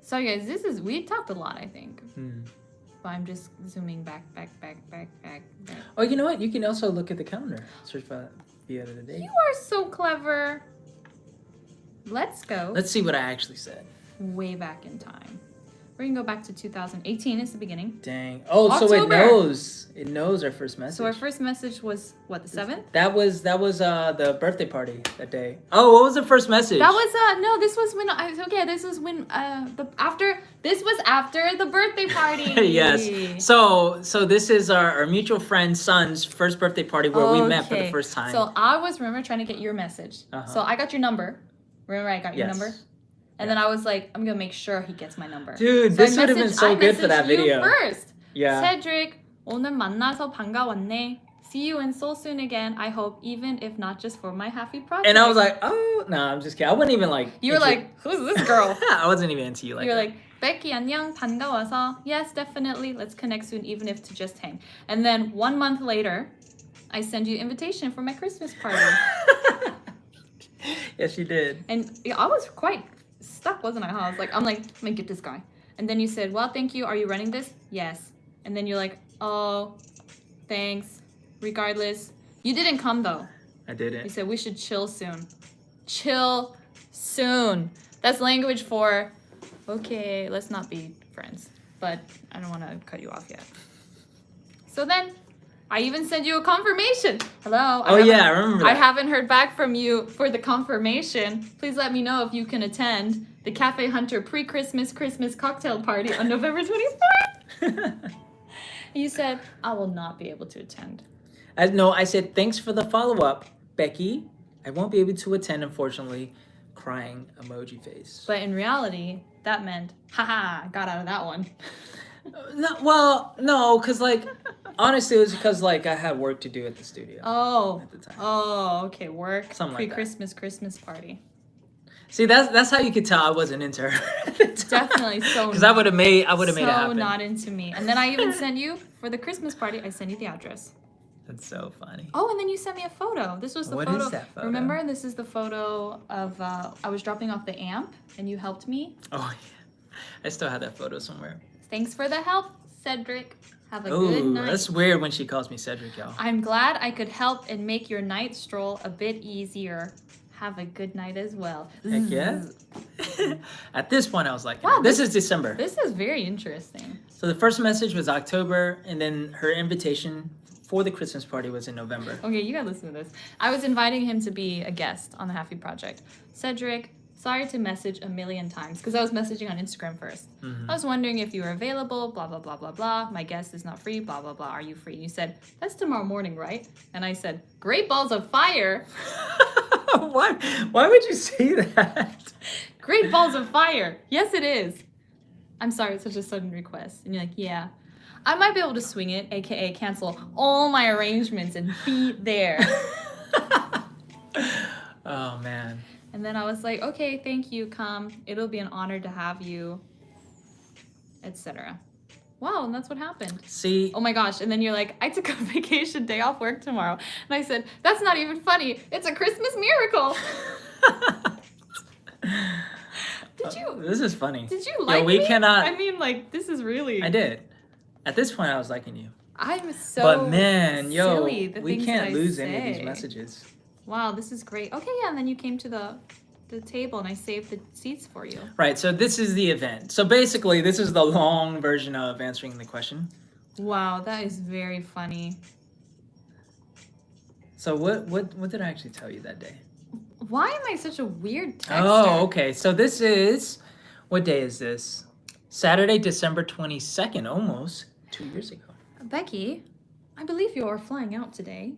Sorry guys, we talked a lot, I think. Hmm. But I'm just zooming back. Oh, you know what? You can also look at the calendar. Search by the end of the day. You are so clever. Let's go Let's see what I actually said. way back in time. We're gonna go back to 2018 is the beginning. Dang. Oh, so it October. knows. It knows our first message. So our first message was what, the 7th? That was the birthday party that day. Oh, what was the first message? That was no, this was when this was when this was after the birthday party. Yes. So this is our mutual friend's son's first birthday party where we met for the Okay. first time. So I was trying to get your message. Uh-huh. So I got your number. Remember I got your Yes. number? And then I was like, I'm gonna make sure he gets my number. Dude, So this I would have been so good for that messaged you video. first. Yeah. Cedric, 오늘 만나서 반가웠네. See you and so soon again. I hope, even if not just for my Halfie project. And I was like, oh, no, I'm just kidding. I wasn't even like. you were like, who's this girl? I wasn't even into you like You were that. like, Becky, 안녕, 반가워서. Yes, definitely. Let's connect soon, even if to just hang. And then 1 month later, I send you invitation for my Christmas party. Yes, you did. And I was quite stuck, wasn't I? Huh? I was like, I'm gonna get this guy. And then you said, well, thank you. Are you running this? Yes. And then you're like, oh, thanks. Regardless. You didn't come though. I You didn't. said we should chill soon. Chill soon. That's language for, okay, let's not be friends. But I don't want to cut you off yet. So then, I even sent you a confirmation. Hello. Oh, yeah, I remember that. I haven't heard back from you for the confirmation. Please let me know if you can attend the Cafe Hunter pre-Christmas Christmas cocktail party on November 24th. You said, I will not be able to attend. I said, thanks for the follow-up, Becky. I won't be able to attend, unfortunately. Crying emoji face. But in reality, that meant, haha, got out of that one. No, because, like, honestly, it was because, like, I had work to do at the studio. Oh. At the time. Oh, okay. Work. Something like that. Pre-Christmas Christmas party. See, that's how you could tell I wasn't into her. Definitely so. Because I would have made it so happen. not into me. And then I even sent you for the Christmas party. I sent you the address. That's so funny. Oh, and then you sent me a photo. This was the What photo. is that photo? Remember, this is the photo of I was dropping off the amp, and you helped me. Oh, yeah. I still have that photo somewhere. Thanks for the help, Cedric. Have a good Oh, night. that's weird when she calls me Cedric, y'all. I'm glad I could help and make your night stroll a bit easier. Have a good night as well. Heck yeah. At this point, I was like, Wow, this is December. This is very interesting. So the first message was October, and then her invitation for the Christmas party was in November. Okay, you gotta listen to this. I was inviting him to be a guest on the Halfie Project. Cedric, sorry to message a million times, because I was messaging on Instagram first. I was wondering if you were available, blah, blah, blah, blah, blah. My guest is not free, blah, blah, blah. Are you free? And you said, that's tomorrow morning, right? And I said, great balls of fire. Why would you say that? Great balls of fire. Yes, it is. I'm sorry, it's such a sudden request. And you're like, yeah. I might be able to swing it, aka cancel all my arrangements and be there. Oh, man. And then I was like, okay, thank you, come. It'll be an honor to have you, etc. Wow, and that's what happened. See, Oh my gosh, and then you're like, I took a vacation day off work tomorrow. And I said, that's not even funny. It's a Christmas miracle. Did you this is funny. did you like we me? cannot. I mean, like, this is really I did. At this point, I was liking you. I'm so But man, silly, the we things can't that I lose any of say. these messages. Wow, this is great. Okay, yeah, and then you came to the table and I saved the seats for you. Right, so this is the event. So basically, this is the long version of answering the question. Wow, that is very funny. So what did I actually tell you that day? Why am I such a weird texter? Oh, okay. So this is, what day is this? Saturday, December 22nd, almost 2 years ago. Becky, I believe you are flying out today.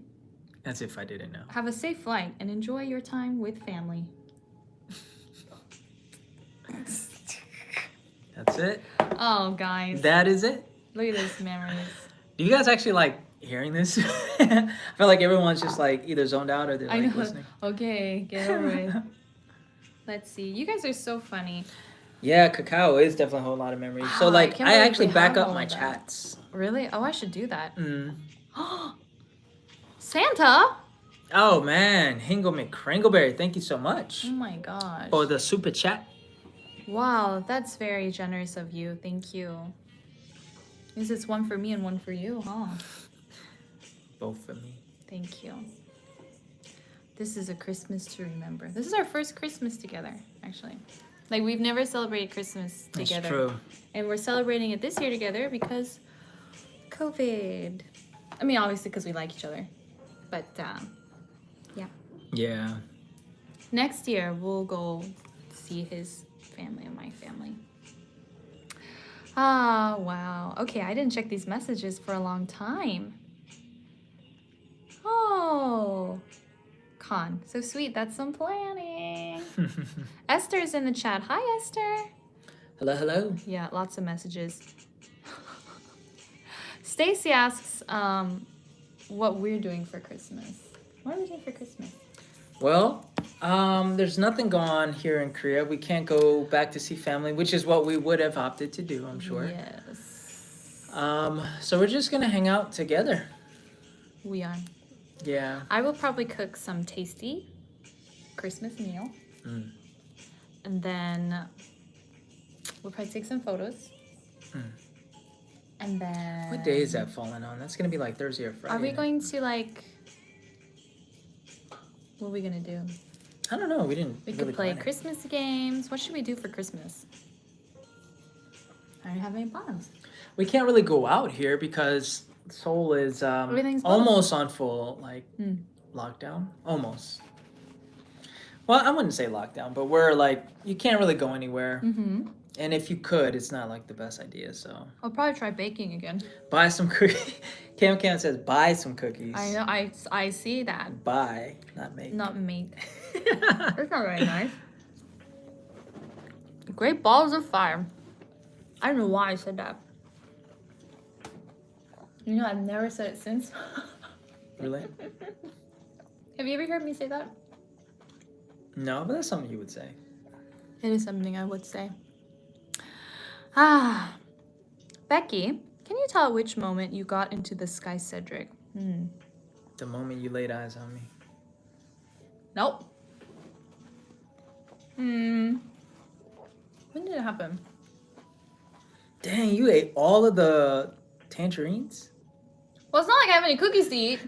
As if I didn't know. Have a safe flight and enjoy your time with family. That's it. Oh, guys. That is it. Look at those memories. Do you guys actually like hearing this? I feel like everyone's just like either zoned out or they're I like know. listening. Okay, get over it. Let's see. You guys are so funny. Yeah, cacao is definitely a whole lot of memories. Wow, So I like can't I believe actually we back have up all my of that. chats. Really? Oh, I should do that. Mm. Santa? Oh man, Hingle McCringleberry, thank you so much Oh my gosh. for the super chat. Wow, that's very generous of you. Thank you. Is this one for me and one for you, huh? Both for me. Thank you. This is a Christmas to remember. This is our first Christmas together, actually. Like, we've never celebrated Christmas together. That's true. And we're celebrating it this year together because COVID. I mean, obviously because we like each other. But, yeah. Yeah. Next year, we'll go see his family and my family. Ah, wow. Okay, I didn't check these messages for a long time. Oh, Con, so sweet. That's some planning. Esther's in the chat. Hi, Esther. Hello, hello. Yeah, lots of messages. Stacy asks what we're doing for Christmas. What are we doing for Christmas? Well, there's nothing going on here in Korea. We can't go back to see family, which is what we would have opted to do, I'm sure. Yes. So we're just gonna hang out together. We are. Yeah. I will probably cook some tasty Christmas meal. Mm. And then we'll probably take some photos. Mm. And then... What day is that falling on? That's gonna be like Thursday or Friday. Are we going to like... What are we gonna do? I don't know. We didn't. We really could play plan it. Christmas games. What should we do for Christmas? I don't have any plans. We can't really go out here because Seoul is Everything's closed. almost on full Hmm. lockdown. Almost. Well, I wouldn't say lockdown, but we're like you can't really go anywhere. Mm-hmm. And if you could, it's not like the best idea. So I'll probably try baking again. buy some cookies. Cam says buy some cookies. I know. I see that. Buy, not make. Not make. That's not very nice. Great balls of fire. I don't know why I said that. You know, I've never said it since. Really? Have you ever heard me say that? No, but that's something you would say. It is something I would say. Ah. Becky, can you tell which moment you got into the Skycedi? The moment you laid eyes on me. Nope. When did it happen? Dang, you ate all of the tangerines? Well, it's not like I have any cookies to eat.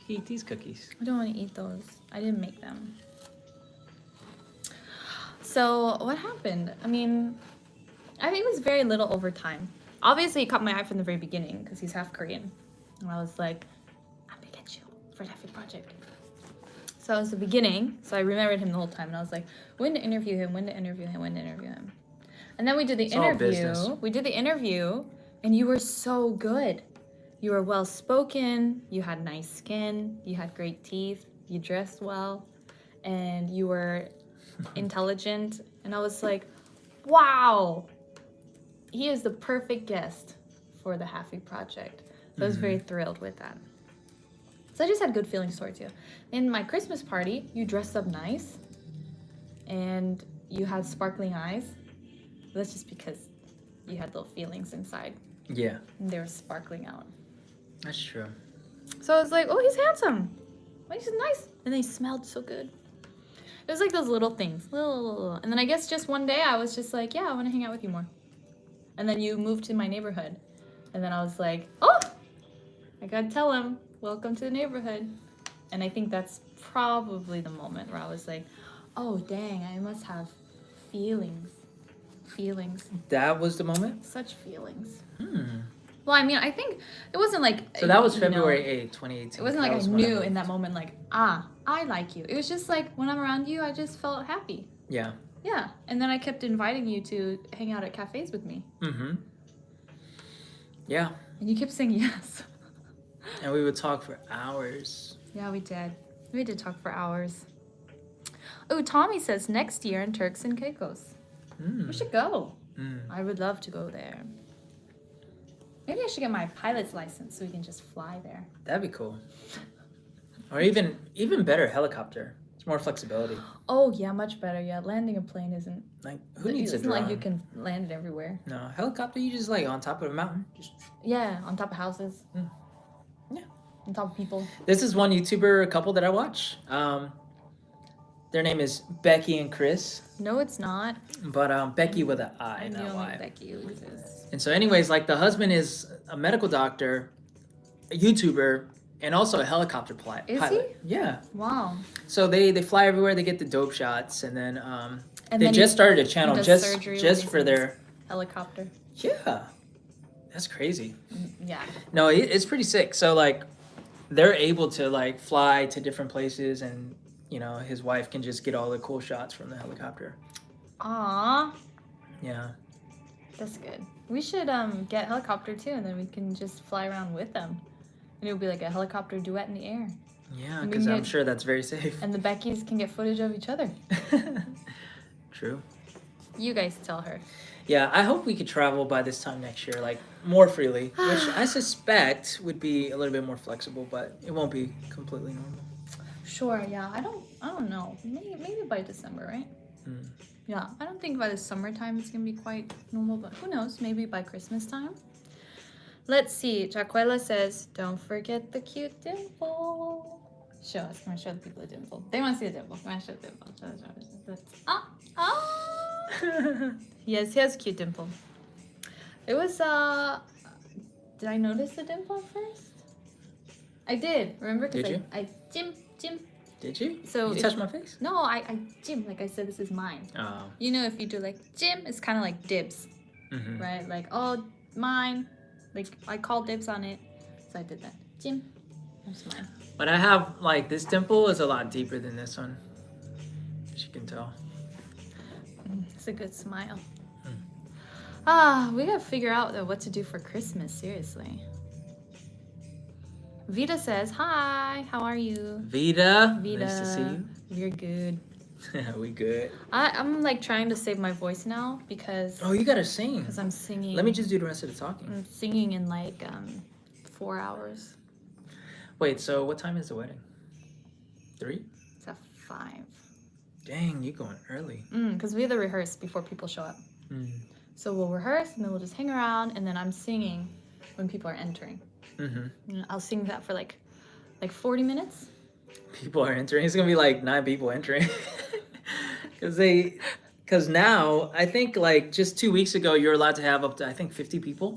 You eat these cookies. I don't want to eat those. I didn't make them. So, what happened? I mean, I think it was very little over time. Obviously, he caught my eye from the very beginning because he's half Korean. And I was like, I'm gonna get you for the Halfie project. So it was the beginning. So I remembered him the whole time. And I was like, when to interview him, when to interview him, when to interview him. And then we did the It's all interview. business. We did the interview, and you were so good. You were well spoken. You had nice skin. You had great teeth. You dressed well, and you were intelligent. And I was like, wow, he is the perfect guest for the Halfie project. So I was very thrilled with that. So I just had good feelings towards you. In my Christmas party, you dressed up nice, and you had sparkling eyes. That's just because you had little feelings inside, Yeah, and they were sparkling out. that's true. So I was like, oh, he's handsome. Oh, he's nice. And they smelled so good. It was like those little things. Little. And then I guess just one day I was just like, yeah, I want to hang out with you more. And then you moved to my neighborhood. And then I was like, oh, I got to tell him, welcome to the neighborhood. And I think that's probably the moment where I was like, oh, dang, I must have feelings. Feelings. That was the moment? Such feelings. Well, I mean, I think it wasn't like. So that was you know, February 8th, 2018. It wasn't like That I was when knew moved. in that moment, like, I like you. It was just like when I'm around you, I just felt happy. Yeah. Yeah. And then I kept inviting you to hang out at cafes with me. Mm-hmm. Yeah. And you kept saying yes. And we would talk for hours. Yeah, we did. We did talk for hours. Oh, Tommy says next year in Turks and Caicos. We should go. I would love to go there. Maybe I should get my pilot's license so we can just fly there. That'd be cool. Or even better, helicopter. It's more flexibility. Oh, yeah, much better. Yeah, landing a plane isn't... Like, who needs a It's drone? not like you can land it everywhere. No, helicopter, you just like on top of a mountain. Just... Yeah, on top of houses. Yeah. On top of people. This is one YouTuber couple that I watch. Their name is Becky and Chris. No, it's not. But Becky with an I, I'm the not only Y. Becky who exists. And so anyways, like the husband is a medical doctor, a YouTuber, and also a helicopter pilot. Is he? Yeah. Wow. So they fly everywhere, they get the dope shots, and then And they then just started a channel does just surgery for with their... helicopter. Yeah. That's crazy. Yeah. No, it's pretty sick. So like they're able to like fly to different places, and you know, his wife can just get all the cool shots from the helicopter. Aw. Yeah. That's good. We should get helicopter too, and then we can just fly around with them. And it'll be like a helicopter duet in the air. Yeah, And we because can I'm get- sure that's very safe. And the Beckys can get footage of each other. True. You guys tell her. Yeah, I hope we could travel by this time next year, like more freely, which I suspect would be a little bit more flexible, but it won't be completely normal. Sure, yeah. I don't know. Maybe by December, right? Yeah, I don't think by the summertime it's gonna be quite normal, but who knows? Maybe by Christmas time. Let's see. Jaquela says, "Don't forget the cute dimple." Show us. I'm gonna show the people the dimple. They want to see the dimple. I'm gonna show the dimple. Yes, he has a cute dimple. It was Did I notice the dimple first? I did. Remember? Did you? I Jim. Did you? So You if- touched my face? No, I Jim. Like I said, this is mine. Oh. You know, if you do like Jim, it's kind of like dibs, Mm-hmm. right? Like, oh, mine. Like I called dibs on it, so I did that. Jim, that's mine. But I have, like, this dimple is a lot deeper than this one. As you can tell. It's a good smile. Hmm. We gotta figure out what to do for Christmas. Seriously. Vita says, "Hi, how are you?" Vita. Vita, Nice to see you. You're good. We good. I'm like trying to save my voice now because Oh, you gotta sing. I'm singing. Let me just do the rest of the talking. I'm singing in like 4 hours. Wait, so what time is the wedding? 3? It's at 5. Dang, you going early. Because we have to rehearse before people show up. Mm. So we'll rehearse and then we'll just hang around and then I'm singing when people are entering. Mm-hmm. And I'll sing that for like 40 minutes. People are entering. It's gonna be like 9 people entering. Because now, I think like just 2 weeks ago, you were allowed to have up to, I think, 50 people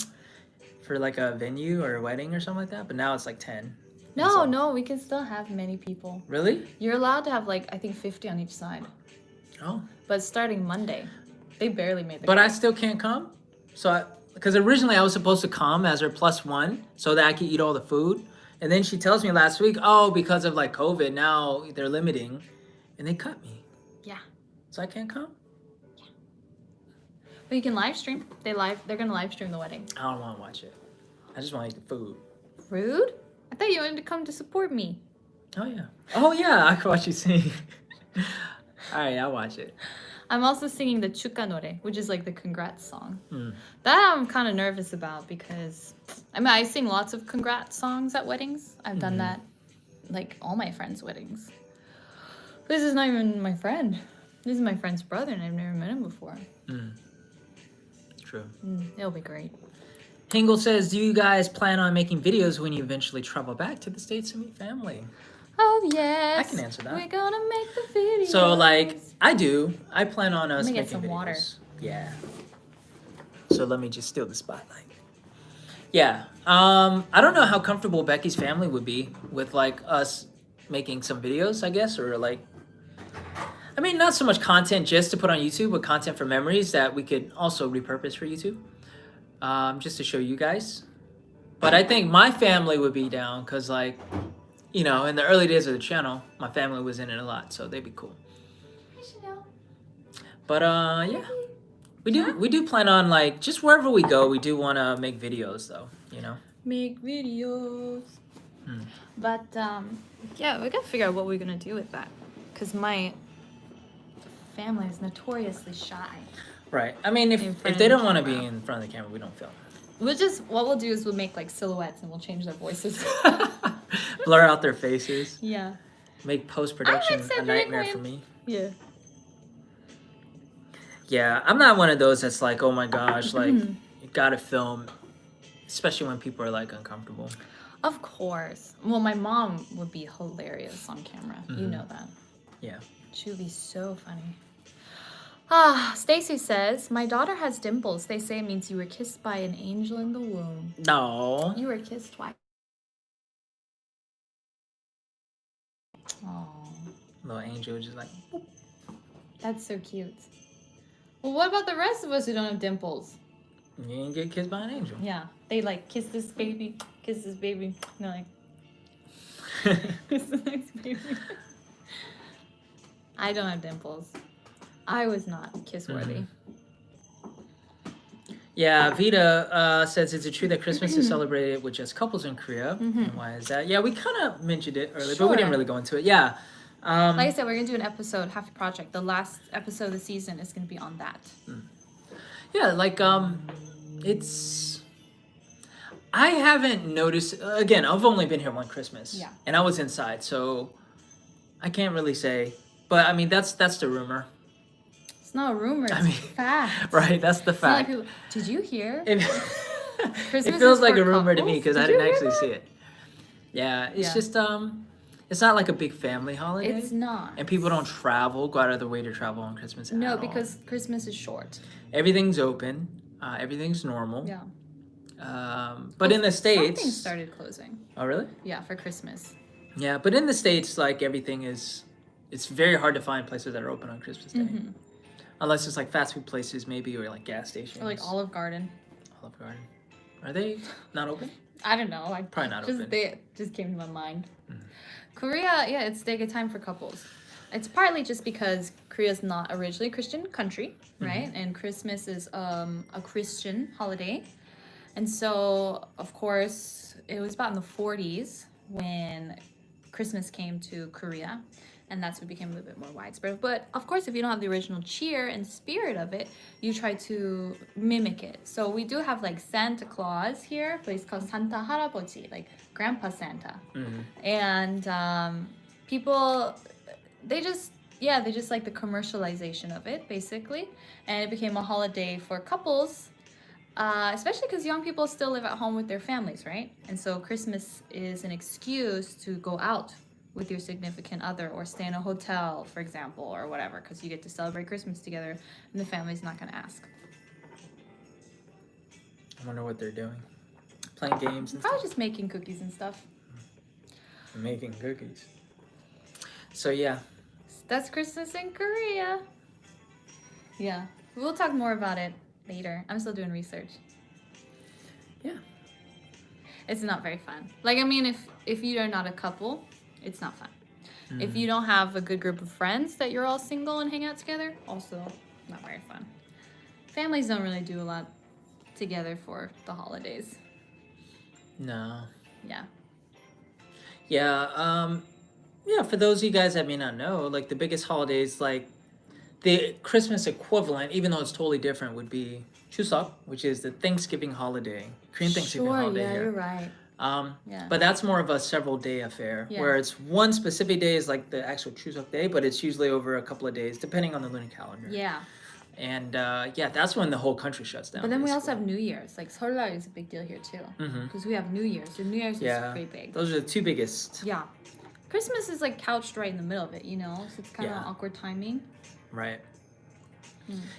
for like a venue or a wedding or something like that. But now it's like 10. No, we can still have many people. Really? You're allowed to have like, I think 50 on each side. Oh. But starting Monday, they barely made the But I cut. still can't come? Because originally I was supposed to come as her +1 so that I could eat all the food. And then she tells me last week, oh, because of like COVID, now they're limiting. And they cut me. Yeah. So I can't come? But you can live stream. They're gonna live stream the wedding. I don't want to watch it. I just want to eat the food. Rude? I thought you wanted to come to support me. Oh, yeah. I can watch you sing. All right, I'll watch it. I'm also singing the Chukanore, which is like the congrats song. Mm. That I'm kind of nervous about because, I mean, I sing lots of congrats songs at weddings. I've done that, like, all my friends' weddings. This is not even my friend. This is my friend's brother, and I've never met him before. True. It'll be great. Hingle says, do you guys plan on making videos when you eventually travel back to the States to meet family? Oh, yes. I can answer that. We're gonna make the video. So, like, I do. I plan on us Let me get making some videos. water. Yeah. So let me just steal the spotlight. Yeah. I don't know how comfortable Becky's family would be with, like, us making some videos, I guess, or, like, I mean, not so much content just to put on YouTube, but content for memories that we could also repurpose for YouTube. Just to show you guys. But I think my family would be down because, like, you know, in the early days of the channel, my family was in it a lot, so they'd be cool. But yeah, we do plan on, like, just wherever we go, we do want to make videos though, you know. Make videos. But yeah, we gotta figure out what we're gonna do with that, because my family is notoriously shy. Right. I mean, if they don't want to be in front of the camera, we don't film. What we'll do is we'll make like silhouettes and we'll change their voices. Blur out their faces. Yeah. Make post-production a nightmare for me. Yeah. Yeah, I'm not one of those that's like, oh my gosh, like, you gotta film, especially when people are like uncomfortable. Of course. Well, my mom would be hilarious on camera. You know that. Yeah. She would be so funny. Stacy says, my daughter has dimples. They say it means you were kissed by an angel in the womb. No. You were kissed twice. Oh, Little angel just like, boop. that's so cute. Well, what about the rest of us who don't have dimples? You didn't get kissed by an angel. Yeah, they like kiss this baby, and they're like, kiss the next baby. I don't have dimples. I was not kiss-worthy. Yeah, Vita says, is it true that Christmas is celebrated with just couples in Korea? And why is that? Yeah, we kind of mentioned it earlier, but we didn't really go into it. Yeah. Like I said, we're going to do an episode, Halfie Project. The last episode of the season is going to be on that. Yeah, like, it's... I haven't noticed... Again, I've only been here one Christmas. Yeah. And I was inside, so I can't really say. But, I mean, that's the rumor. It's not a rumor, it's fact. Right, that's the fact. Like, did you hear? It Christmas feels is like for a rumor to couples? me because I Did you didn't hear actually that? see it. Yeah, it's just it's not like a big family holiday. It's not. And people don't travel, go out of their way to travel on Christmas at No, all. because Christmas is short. Everything's open. Everything's normal. Yeah. But in the States... Something started closing. Oh, really? Yeah, for Christmas. Yeah, but in the States, like, everything is... It's very hard to find places that are open on Christmas Day. Unless it's, like, fast food places, maybe, or, like, gas stations. Or, like, Olive Garden. Olive Garden. Are they not open? I don't know. Probably not open. They just came to my mind. Korea, yeah, it's a good time for couples. It's partly just because Korea's not originally a Christian country, right? And Christmas is a Christian holiday. And so, of course, it was about in the 40s when Christmas came to Korea. And that's what became a little bit more widespread. But, of course, if you don't have the original cheer and spirit of it, you try to mimic it. So we do have, like, Santa Claus here, but it's called Santa Harabochi, like Grandpa Santa. And people... They just like the commercialization of it, basically. And it became a holiday for couples, especially because young people still live at home with their families, right? And so Christmas is an excuse to go out with your significant other or stay in a hotel, for example, or whatever, because you get to celebrate Christmas together and the family's not going to ask. I wonder what they're doing. Playing games and Probably just making cookies and stuff. Making cookies. So, yeah. That's Christmas in Korea. Yeah. We'll talk more about it later. I'm still doing research. Yeah. It's not very fun. Like, I mean, if you are not a couple, it's not fun. If you don't have a good group of friends that you're all single and hang out together, also not very fun. Families don't really do a lot together for the holidays. No. Yeah. Yeah, yeah, for those of you guys that may not know, like, the biggest holidays, like, the Christmas equivalent, even though it's totally different, would be Chuseok, which is the Thanksgiving holiday, Korean Thanksgiving holiday yeah, here. you're right. Yeah. But that's more of a several-day affair, Yeah. where it's one specific day is like the actual Chuseok day, but it's usually over a couple of days, depending on the lunar calendar. Yeah. And, yeah, that's when the whole country shuts down. But then we also basically. have New Year's. Like, Seollal is a big deal here, too. Because we have New Year's. So New Year's is pretty big. Those are the two biggest. Yeah. Christmas is, like, couched right in the middle of it, you know? So it's kind of Yeah. awkward timing. Right.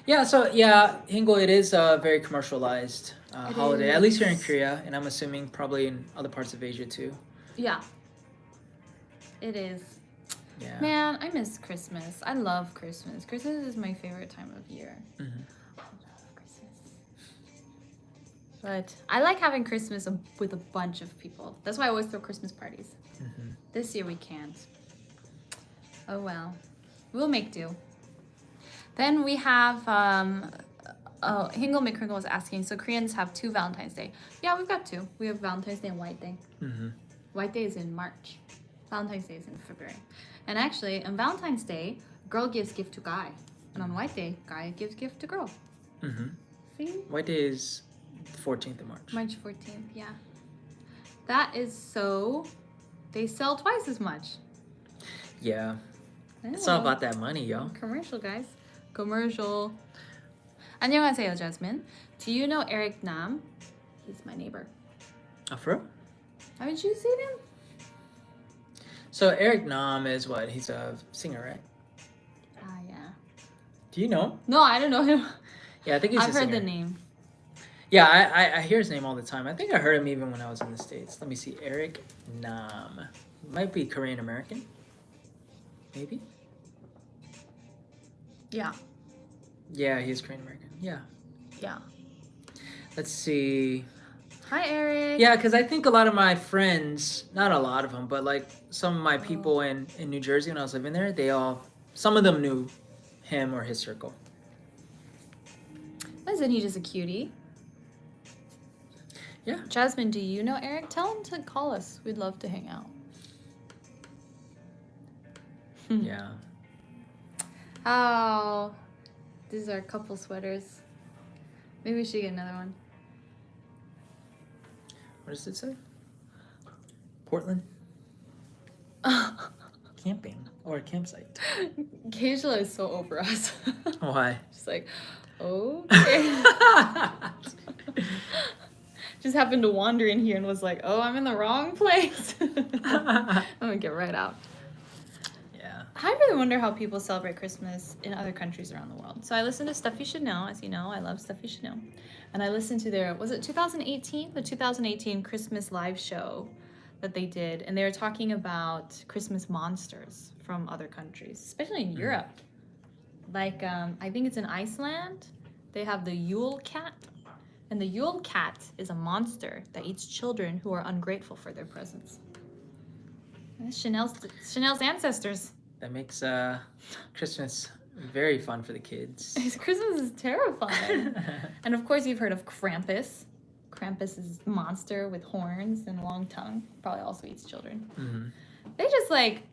Yeah, so, yeah, Hangul, it is a very commercialized holiday, at least here in Korea, and I'm assuming probably in other parts of Asia, too. Yeah. It is. Yeah. Man, I miss Christmas. I love Christmas. Christmas is my favorite time of year. I love Christmas. But I like having Christmas with a bunch of people. That's why I always throw Christmas parties. Mm-hmm. This year we can't. Oh well. We'll make do. Then we have, Hingle McCringle was asking, so Koreans have 2 Valentine's Day. Yeah, we've got 2. We have Valentine's Day and White Day. Mm-hmm. White Day is in March. Valentine's Day is in February. And actually, on Valentine's Day, girl gives gift to guy. And on White Day, guy gives gift to girl. Mm-hmm. See? White Day is the 14th of March. March 14th, yeah. That is so... They sell twice as much. Yeah. I It's all know. about that money, yo. Commercial, guys. Commercial. 안녕하세요, Jasmine. Do you know Eric Nam? He's my neighbor. Oh, for real? Haven't you seen him? So Eric Nam is what? He's a singer, right? Ah, yeah. Do you know him? No, I don't know him. Yeah, I think he's I've a heard singer. the name. Yeah, I hear his name all the time. I think I heard him even when I was in the States. Let me see. Eric Nam. Might be Korean American. Maybe? Yeah. Yeah, he's Korean American. Yeah. Yeah. Let's see. Hi, Eric. Yeah, because I think a lot of my friends, not a lot of them, but like some of my people in New Jersey when I was living there, some of them knew him or his circle. Isn't he just a cutie? Yeah. Jasmine, do you know Eric? Tell him to call us. We'd love to hang out. Yeah. Oh, these are couple sweaters. Maybe we should get another one. What does it say? Portland? Camping or a campsite. Kajla is so over us. Why? She's like, okay. Just happened to wander in here and was like, oh, I'm in the wrong place. I'm gonna get right out. Yeah. I really wonder how people celebrate Christmas in other countries around the world. So I listened to Stuff You Should Know. As you know, I love Stuff You Should Know. And I listened to their, was it 2018? The 2018 Christmas live show that they did. And they were talking about Christmas monsters from other countries, especially in Europe. Like, I think it's in Iceland. They have the Yule cat. And the Yule cat is a monster that eats children who are ungrateful for their presents. That's Chanel's ancestors. That makes Christmas very fun for the kids. Christmas is terrifying. And of course you've heard of Krampus. Krampus is a monster with horns and a long tongue. Probably also eats children. Mm-hmm. They just like,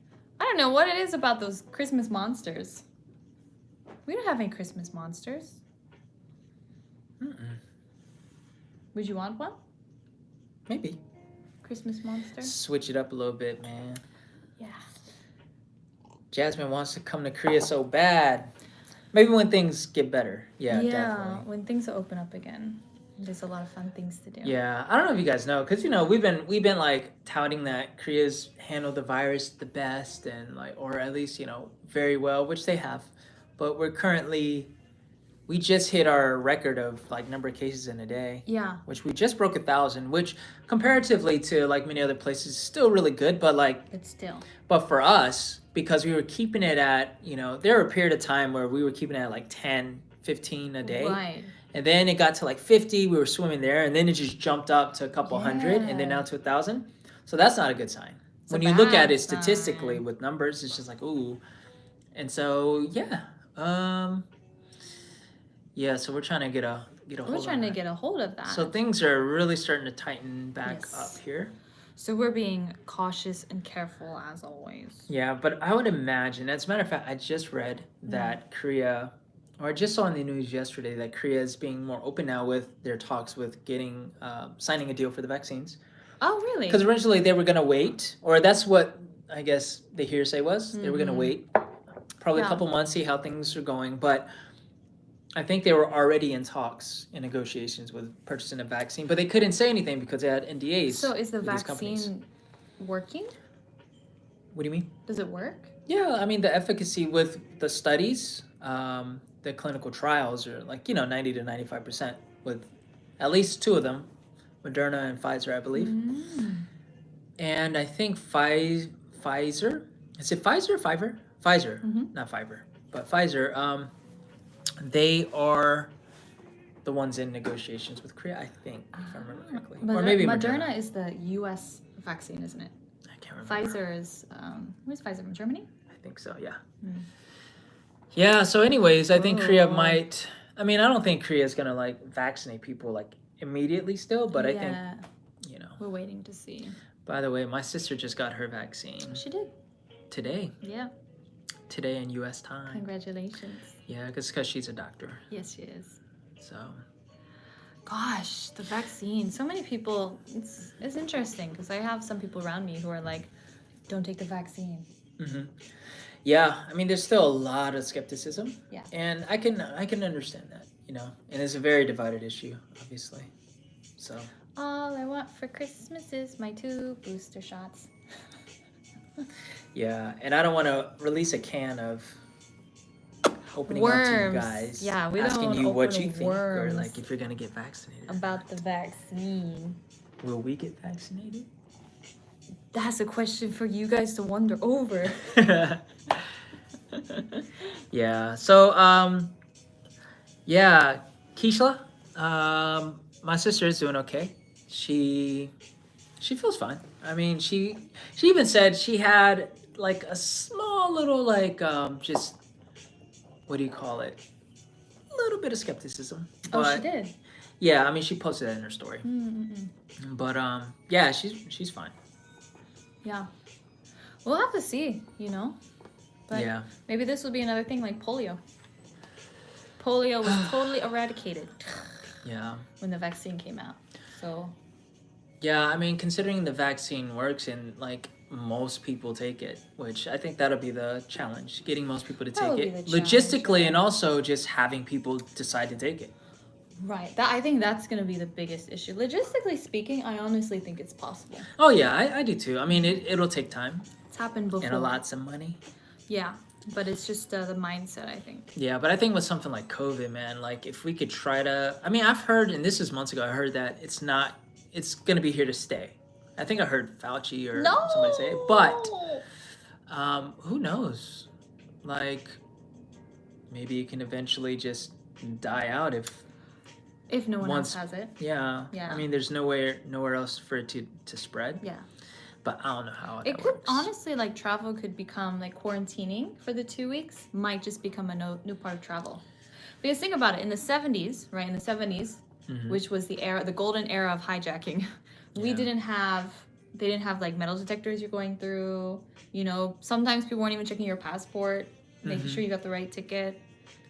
I don't know what it is about those Christmas monsters. We don't have any Christmas monsters. Mm-mm. Would you want one? Maybe. Christmas monster? Switch it up a little bit, man. Yeah. Jasmine wants to come to Korea so bad. Maybe when things get better. Yeah, definitely. When things open up again. There's a lot of fun things to do. Yeah, I don't know if you guys know, because we've been like touting that Korea's handled the virus the best and like, or at least very well, which they have. But we just hit our record of like number of cases in a day. Yeah. Which we just broke 1,000, which comparatively to like many other places is still really good, but like. But still. But for us, because we were keeping it at, there were a period of time where we were keeping it at like 10, 15 a day. Right. And then it got to like 50, we were swimming there, and then it just jumped up to a couple hundred, and then now to 1,000. So that's not a good sign. When you look at it statistically with numbers, it's just like, ooh. And so, yeah. So we're trying to get a hold of We're trying to get a hold of that. So things are really starting to tighten back up here. So we're being cautious and careful as always. Yeah, but I would imagine, as a matter of fact, I just read that Korea, or I just saw in the news yesterday that Korea is being more open now with their talks with getting, signing a deal for the vaccines. Oh, really? Because originally they were going to wait, or that's what I guess the hearsay was. They were going to wait probably a couple months, see how things are going. But I think they were already in talks and negotiations with purchasing a vaccine, but they couldn't say anything because they had NDAs. So is the with these companies. vaccine working? What do you mean? Does it work? Yeah, I mean, the efficacy with the studies, the clinical trials are like, 90 to 95% with at least 2 of them, Moderna and Pfizer, I believe. And I think Pfizer, is it Pfizer or Fiverr? Pfizer, not Fiverr, but Pfizer, they are the ones in negotiations with Korea, I think, if I remember correctly. But Or maybe Moderna is the U.S. vaccine, isn't it? I can't remember. Pfizer is, where's Pfizer, from Germany? I think so, yeah. Mm. Yeah, so anyways, I think Korea Oh. might, I mean, I don't think Korea's gonna like vaccinate people like immediately still, but I think, you know. We're waiting to see. By the way, my sister just got her vaccine She did. today. Yeah. Today in U.S. time. Congratulations. Yeah, because she's a doctor. Yes, she is. So. Gosh, the vaccine. So many people. It's interesting because I have some people around me who are like, "Don't take the vaccine." Mm-hmm. Yeah, I mean, there's still a lot of skepticism. Yeah. And I can understand that, you know, and it's a very divided issue, obviously. So. All I want for Christmas is my 2 booster shots. Yeah, and I don't want to release a can of opening Worms. up to you guys. Yeah, we asking don't you what open you think or worms. like if you're gonna get vaccinated. About the vaccine. Will we get vaccinated? That's a question for you guys to wonder over. Yeah. So yeah, Keishla, my sister is doing okay. She feels fine. I mean, she even said she had like a small little like just what do you call it? A little bit of skepticism. Oh, But she did. yeah, I mean, she posted that in her story. Mm-mm-mm. But yeah, she's fine. Yeah. We'll have to see, you know? But Yeah. maybe this will be another thing like polio. Polio was totally eradicated Yeah. when the vaccine came out. So, Yeah, I mean, considering the vaccine works and like most people take it, which I think that'll be the challenge, getting most people to That take will be it the challenge, logistically, right. and also just having people decide to take it. right. I think that's going to be the biggest issue. Logistically speaking, I honestly think it's possible. Oh yeah, I do too. I mean, it'll take time It's happened before. and a lots of money. Yeah. But it's just the mindset, I think. Yeah, but I think with something like COVID, man, like if we could try to, I mean, I've heard, and this is months ago, I heard that it's going to be here to stay. I think I heard Fauci or somebody say it, but who knows? Like, maybe it can eventually just die out If no one once- else has it. yeah. Yeah. I mean, there's nowhere else for it to spread. Yeah. But I don't know how It that could, works. honestly, like, travel could become, like, quarantining for the 2 weeks might just become a new part of travel. Because think about it, in the 70s, right, Mhm. which was the golden era of hijacking, they didn't have, like, metal detectors you're going through, you know, sometimes people weren't even checking your passport, making sure you got the right ticket.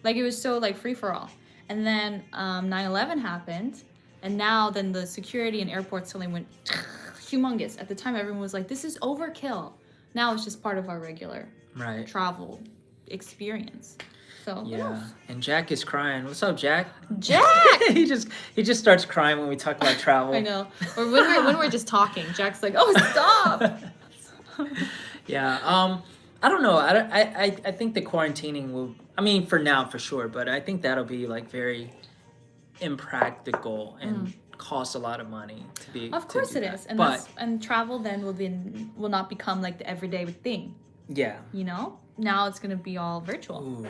Like, it was so, like, free-for-all. And then 9/11 happened, and now then the security in airports suddenly went humongous. At the time, everyone was like, this is overkill. Now it's just part of our regular Right. travel experience. So, who knows? Yeah. And Jack is crying. What's up, Jack? Jack! he just starts crying when we talk about travel. I know. Or when we're just talking, Jack's like, oh, stop! Yeah. I don't know. I think the quarantining will. I mean, for now, for sure. But I think that'll be like very impractical and cost a lot of money to be. Of course to do it that. is. And, but and travel then will not become like the everyday thing, yeah. you know? Now it's going to be all virtual. Ooh.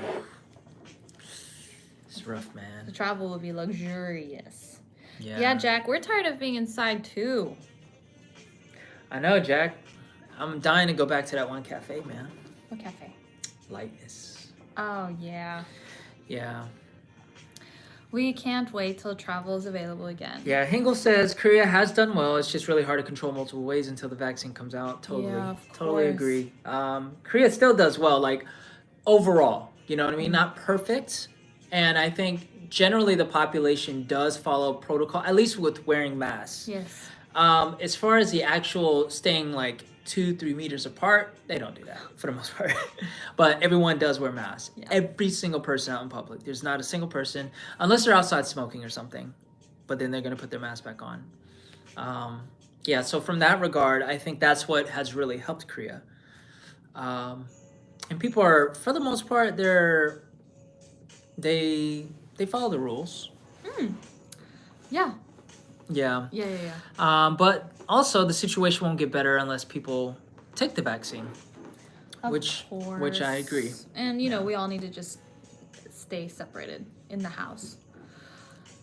It's rough, The man. travel will be luxurious. Yeah. Yeah, Jack, we're tired of being inside too. I know, Jack. I'm dying to go back to that one cafe, man. What cafe? Lightness. Oh, yeah. Yeah. We can't wait till travel is available again. Yeah, Hingle says Korea has done well. It's just really hard to control multiple ways until the vaccine comes out. Totally. Yeah, of Totally course. agree. Korea still does well, like overall. You know what I mean? Not perfect. And I think generally the population does follow protocol, at least with wearing masks. Yes. As far as the actual staying like 2-3 meters apart, they don't do that for the most part. But everyone does wear masks. Yeah. Every single person out in public. There's not a single person, unless they're outside smoking or something, but then they're going to put their mask back on. Yeah, so from that regard, I think that's what has really helped Korea. And people are, for the most part, they follow the rules. Yeah. Yeah. Yeah. But also the situation won't get better unless people take the vaccine. Of Which course. I agree. And, you know, we all need to just stay separated in the house.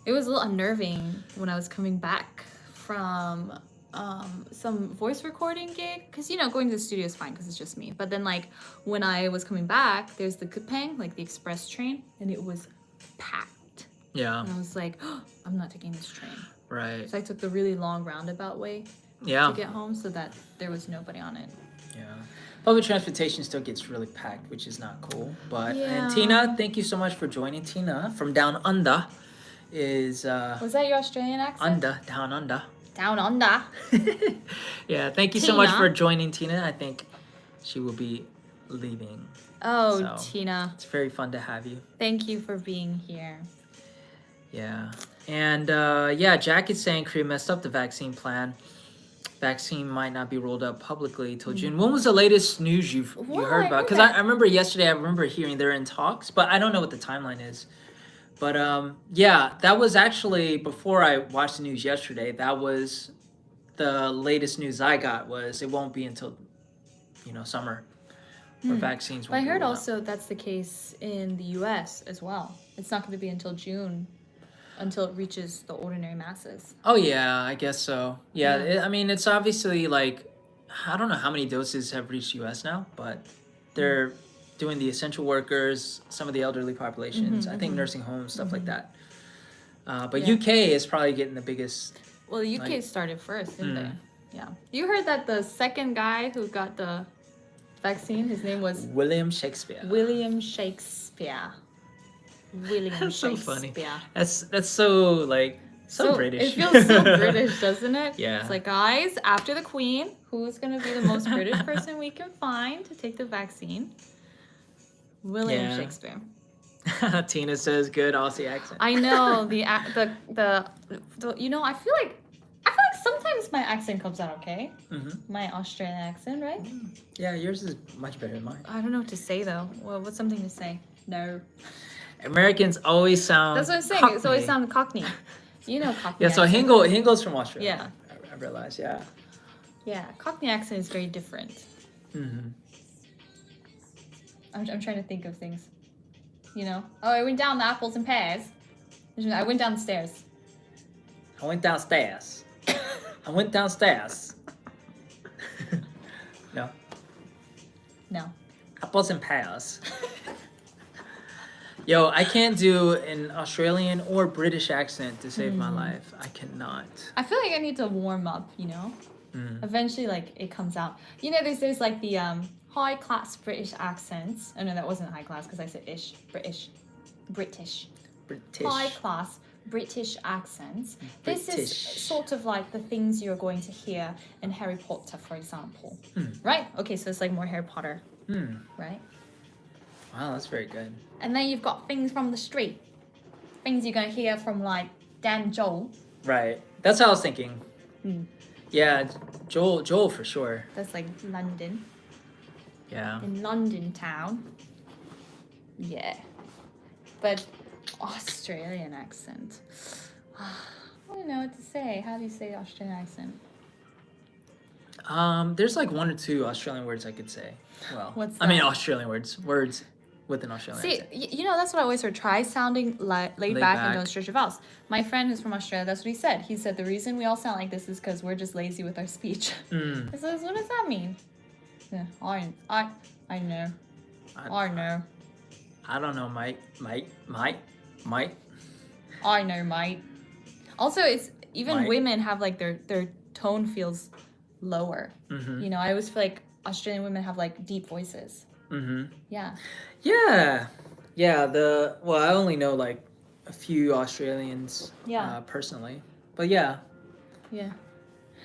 It was a little unnerving when I was coming back from some voice recording gig, because going to the studio is fine because it's just me, but then like when I was coming back, there's the Kupang, like the express train, and it was packed, and I was like, oh, I'm not taking this train, Right. so I took the really long roundabout way to get home so that there was nobody on it. Public transportation still gets really packed, which is not cool. But and Tina, thank you so much for joining. Tina from down under is was that your Australian accent? down under. Down under. Yeah, thank you so much for joining, Tina. I think she will be leaving. Oh, so Tina. It's very fun to have you. Thank you for being here. Yeah. And Jack is saying Korea messed up the vaccine plan. Vaccine might not be rolled out publicly till June. When was the latest news you heard about? Because I remember yesterday, I remember hearing they're in talks, but I don't know what the timeline is. But that was actually, before I watched the news yesterday, that was the latest news I got, was it won't be until, summer where vaccines won't be But I heard rolled also that's the case in the US as well. It's not going to be until June until it reaches the ordinary masses. Oh, yeah, I guess so. Yeah, it's obviously like, I don't know how many doses have reached US now, but they're doing the essential workers, some of the elderly populations, I think nursing homes, stuff like that. But UK is probably getting the biggest. Well, the UK started first, didn't they? Yeah. You heard that the second guy who got the vaccine, his name was William Shakespeare. That's so funny. That's so like so British. It feels so British, doesn't it? Yeah. It's like, guys, after the Queen, who's gonna be the most British person we can find to take the vaccine? William Shakespeare. Tina says good Aussie accent. I know the I feel like sometimes my accent comes out okay. My Australian accent, right? Yeah, yours is much better than mine. I don't know what to say though. Well, what's something to say? No. Americans always sound. That's what I'm saying. Cockney. It's always sound Cockney. You know Cockney. Yeah, so accent. Hingel's from Australia. Yeah. I realized. Yeah. Yeah, Cockney accent is very different. I'm trying to think of things. Oh, I went down the apples and pears. I went down the stairs. I went downstairs. I went downstairs. No. No. Apples and pears. Yo, I can't do an Australian or British accent to save my life. I cannot. I feel like I need to warm up, Eventually, like, it comes out. There's like the high class British accents. Oh no, that wasn't high class because I said ish. British. High class British accents. This is sort of like the things you're going to hear in Harry Potter, for example. Right? Okay, so it's like more Harry Potter. Right? Wow, that's very good. And then you've got things from the street. Things you're going to hear from like Dan Joel. Right. That's what I was thinking. Yeah, Joel for sure. That's like London. Yeah. In London town. Yeah. But Australian accent. I don't know what to say. How do you say Australian accent? There's like one or two Australian words I could say. Well, what's that? I mean Australian words with an Australian accent. See, that's what I always heard. Try sounding laid back and don't stretch your vowels. My friend who's from Australia, that's what he said. He said the reason we all sound like this is because we're just lazy with our speech. I said, what does that mean? Yeah, I know. I know. I don't know, mate. I know, mate. Also, it's even women have like their tone feels lower. I always feel like Australian women have like deep voices. Yeah. Yeah. I only know like a few Australians personally. But yeah.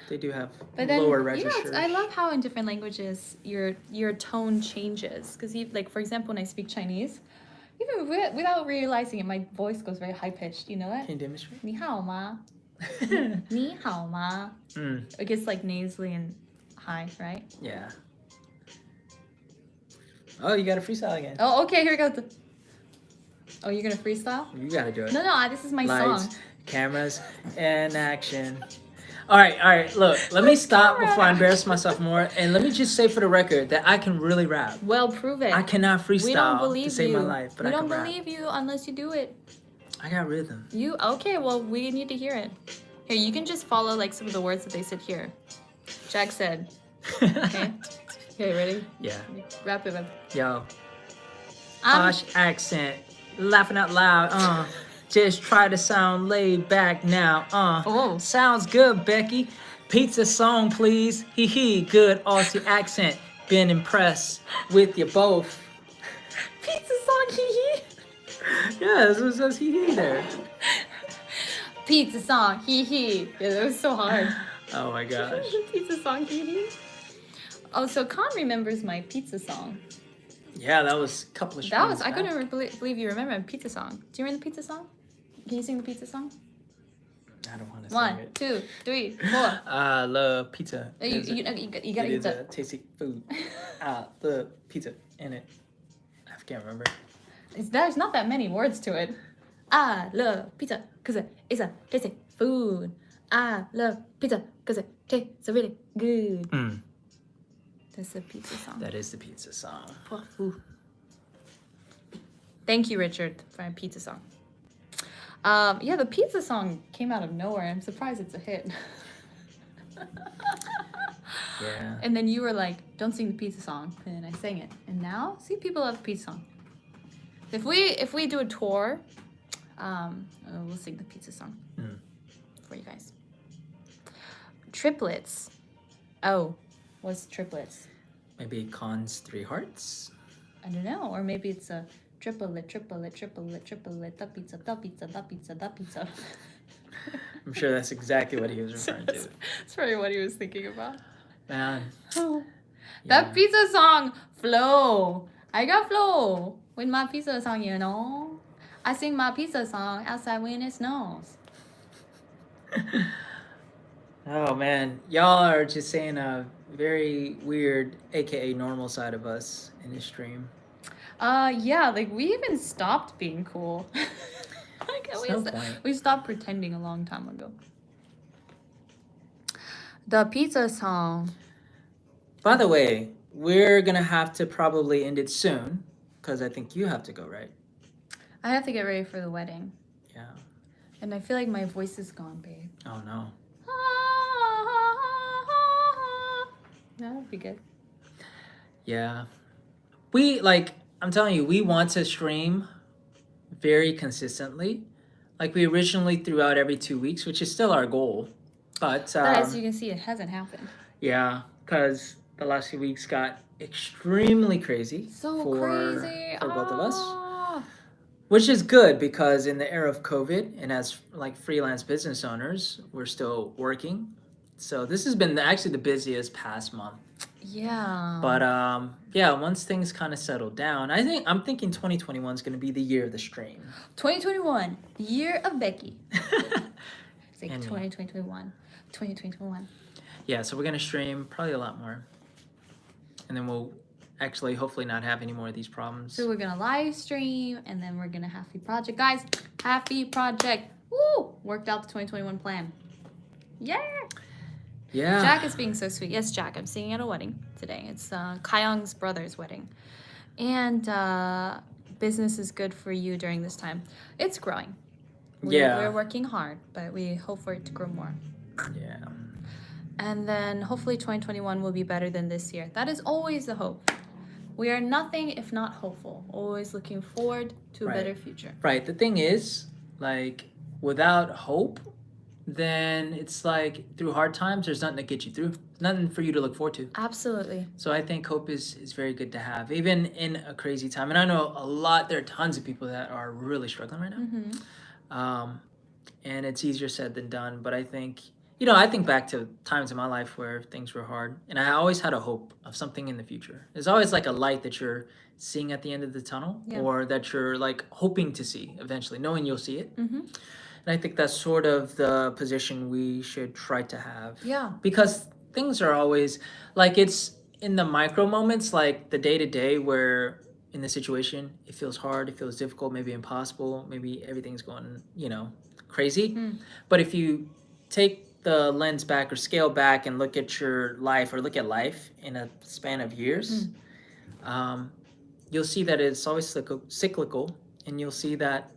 They do have lower registers. I love how in different languages your tone changes. Because like for example, when I speak Chinese, even without realizing it, my voice goes very high pitched. You know that? Can you demonstrate? 你好吗? 你好吗? It gets like nasally and high, right? Yeah. Oh, you got to freestyle again. Oh, okay. Here we go. Oh, you're gonna freestyle? You got to do it. No. This is my Lights, song. Cameras, and action. All right. Look, let me stop before I embarrass myself more, and let me just say for the record that I can really rap. Well, prove it. I cannot freestyle we don't believe to save you. my life, but we I can don't rap. believe you unless you do it. I got rhythm. You okay? Well, we need to hear it. Here, you can just follow like some of the words that they said here. Jack said. Okay. Okay, ready? Yeah. Wrap it up. Yo. Posh accent, laughing out loud. Just try to sound laid back now. Oh. Sounds good, Becky. Pizza song, please. Hee hee. Good Aussie accent. Been impressed with you both. Pizza song, hee hee. Yeah, it says hee hee there. Pizza song, hee hee. Yeah, that was so hard. Oh my gosh. Pizza song, hee hee. Oh, so Con remembers my pizza song. Yeah, that was a couple of streams I back. couldn't believe you remember my pizza song. Do you remember the pizza song? Can you sing the pizza song? I don't want to One, sing it. 2, 3, 4. I love pizza. You gotta It is get a tasty food. I love pizza in it. I can't remember. There's not that many words to it. I love pizza because it's a tasty food. I love pizza because it tastes really good. Mm. That's the pizza song. That is the pizza song. Ooh. Thank you, Richard, for my pizza song. Yeah, the pizza song came out of nowhere. I'm surprised it's a hit. Yeah. And then you were like, don't sing the pizza song. And I sang it. And now, see, people love the pizza song. If we do a tour, we'll sing the pizza song for you guys. Triplets. Oh, what's triplets? Maybe Con's 3 hearts? I don't know. Or maybe it's a triplet, the pizza, the pizza, the pizza, the pizza. I'm sure that's exactly what he was referring to. That's probably what he was thinking about. Man. Oh. Yeah. That pizza song, flow. I got flow with my pizza song, you know. I sing my pizza song outside when it snows. Oh man, y'all are just saying a very weird, aka normal side of us in this stream. Yeah, like we even stopped being cool. Like, There's no point. we stopped pretending a long time ago. The pizza song. By the way, we're gonna have to probably end it soon because I think you have to go, right? I have to get ready for the wedding. Yeah. And I feel like my voice is gone, babe. Oh no. That would be good. Yeah. I'm telling you, we want to stream very consistently. Like we originally threw out every 2 weeks, which is still our goal. But as you can see, it hasn't happened. yeah, because the last few weeks got extremely crazy Crazy for both of us. Which is good because in the era of COVID and as like freelance business owners, we're still working. So this has been actually the busiest past month. Yeah. But yeah, once things kind of settle down, I'm thinking 2021 is going to be the year of the stream. 2021, year of Becky. It's like And me. 2021. Yeah, so we're going to stream probably a lot more. And then we'll actually hopefully not have any more of these problems. So we're gonna live stream and then we're gonna Halfie project. Guys, Halfie project. Woo! Worked out the 2021 plan. Yeah! Yeah. Jack is being so sweet. Yes, Jack, I'm singing at a wedding today. It's Kyung's brother's wedding. And business is good for you during this time. It's growing. We're working hard, but we hope for it to grow more. Yeah. And then hopefully 2021 will be better than this year. That is always the hope. We are nothing if not hopeful. Always looking forward to a better future. Right. The thing is, like, without hope, then it's like through hard times, there's nothing to get you through. Nothing for you to look forward to. Absolutely. So I think hope is very good to have, even in a crazy time. And I know there are tons of people that are really struggling right now. Mm-hmm. And it's easier said than done. But I think, I think back to times in my life where things were hard. And I always had a hope of something in the future. There's always like a light that you're seeing at the end of the tunnel or that you're like hoping to see eventually, knowing you'll see it. Mm-hmm. And I think that's sort of the position we should try to have. Yeah. Because things are always like it's in the micro moments, like the day to day where in the situation it feels hard, it feels difficult, maybe impossible, maybe everything's going, crazy. But if you take the lens back or scale back and look at your life or look at life in a span of years, you'll see that it's always cyclical, and you'll see that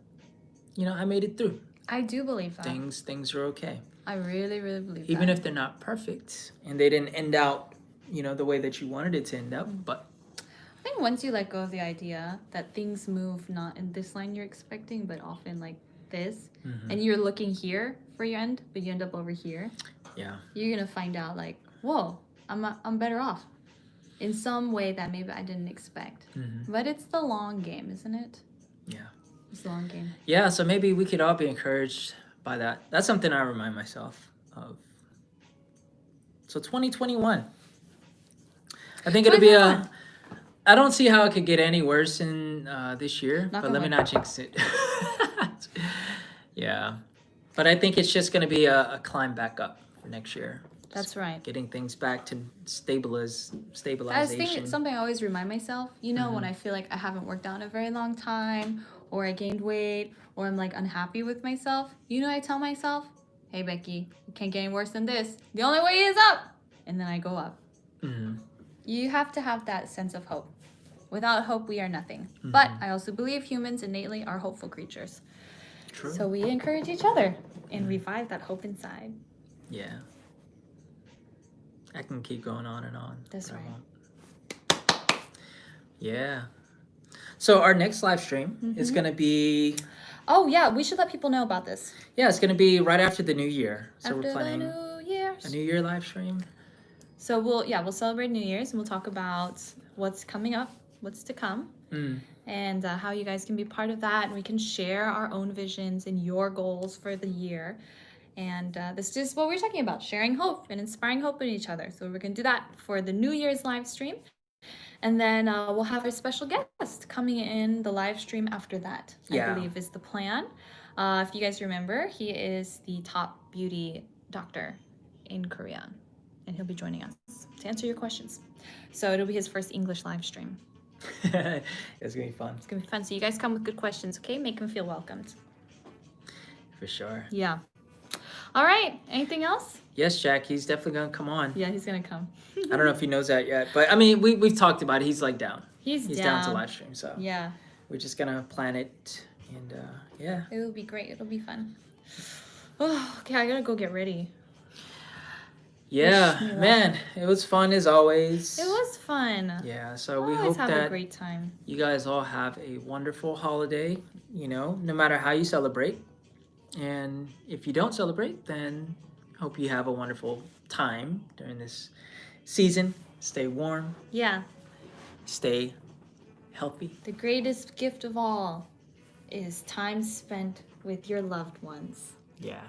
I made it through. I do believe that. Things are okay. I really, really believe Even that. if they're not perfect and they didn't end out, the way that you wanted it to end up, but I think once you let go of the idea that things move not in this line you're expecting, but often like this, and you're looking here for your end, but you end up over here, yeah. you're gonna find out like, whoa, I'm better off in some way that maybe I didn't expect. But it's the long game, isn't it? Yeah. It's the long game. Yeah, so maybe we could all be encouraged by that. That's something I remind myself of. So 2021. I think it'll be I don't see how it could get any worse in this year, but let me not jinx it. Yeah. But I think it's just going to be a climb back up for next year. That's right. Getting things back to stabilization. I think it's something I always remind myself. When I feel like I haven't worked out in a very long time, or I gained weight, or I'm like unhappy with myself. I tell myself, hey, Becky, it can't get any worse than this. The only way is up. And then I go up. You have to have that sense of hope. Without hope, we are nothing. But I also believe humans innately are hopeful creatures. True. So we encourage each other and revive that hope inside. Yeah. I can keep going on and on. That's right. Yeah. So our next live stream is going to be... Oh, yeah. We should let people know about this. Yeah, it's going to be right after the New Year. So we're planning the New Year's. a New Year live stream. So we'll celebrate New Year's and we'll talk about what's coming up, what's to come, and how you guys can be part of that. And we can share our own visions and your goals for the year. And this is what we're talking about, sharing hope and inspiring hope in each other. So we're going to do that for the New Year's live stream. And then we'll have a special guest coming in the live stream after that, I believe is the plan. If you guys remember, he is the top beauty doctor in Korea. And he'll be joining us to answer your questions. So it'll be his first English live stream. It's going to be fun. It's going to be fun. So you guys come with good questions, okay? Make him feel welcomed. For sure. Yeah. All right. Anything else? Yes, Jack. He's definitely going to come on. Yeah, he's going to come. I don't know if he knows that yet. But, I mean, we've talked about it. He's, like, down. He's down to live stream. So yeah. We're just going to plan it. And, yeah. It will be great. It'll be fun. Oh, okay. I got to go get ready. Yeah, man, it was fun as always. It was fun. Yeah, so we hope hope have that a great time. You guys all have a wonderful holiday, no matter how you celebrate. And if you don't celebrate, then hope you have a wonderful time during this season. Stay warm. Yeah. Stay healthy. The greatest gift of all is time spent with your loved ones. Yeah.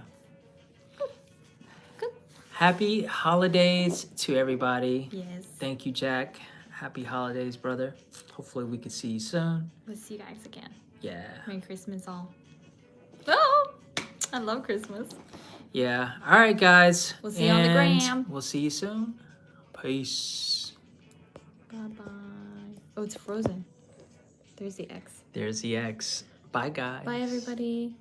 Happy holidays to everybody. Yes. Thank you, Jack. Happy holidays, brother. Hopefully we can see you soon. We'll see you guys again. Yeah. Merry Christmas all. Oh, I love Christmas. Yeah. All right, guys. We'll see you on the gram. We'll see you soon. Peace. Bye-bye. Oh, it's frozen. There's the X. There's the X. Bye, guys. Bye, everybody.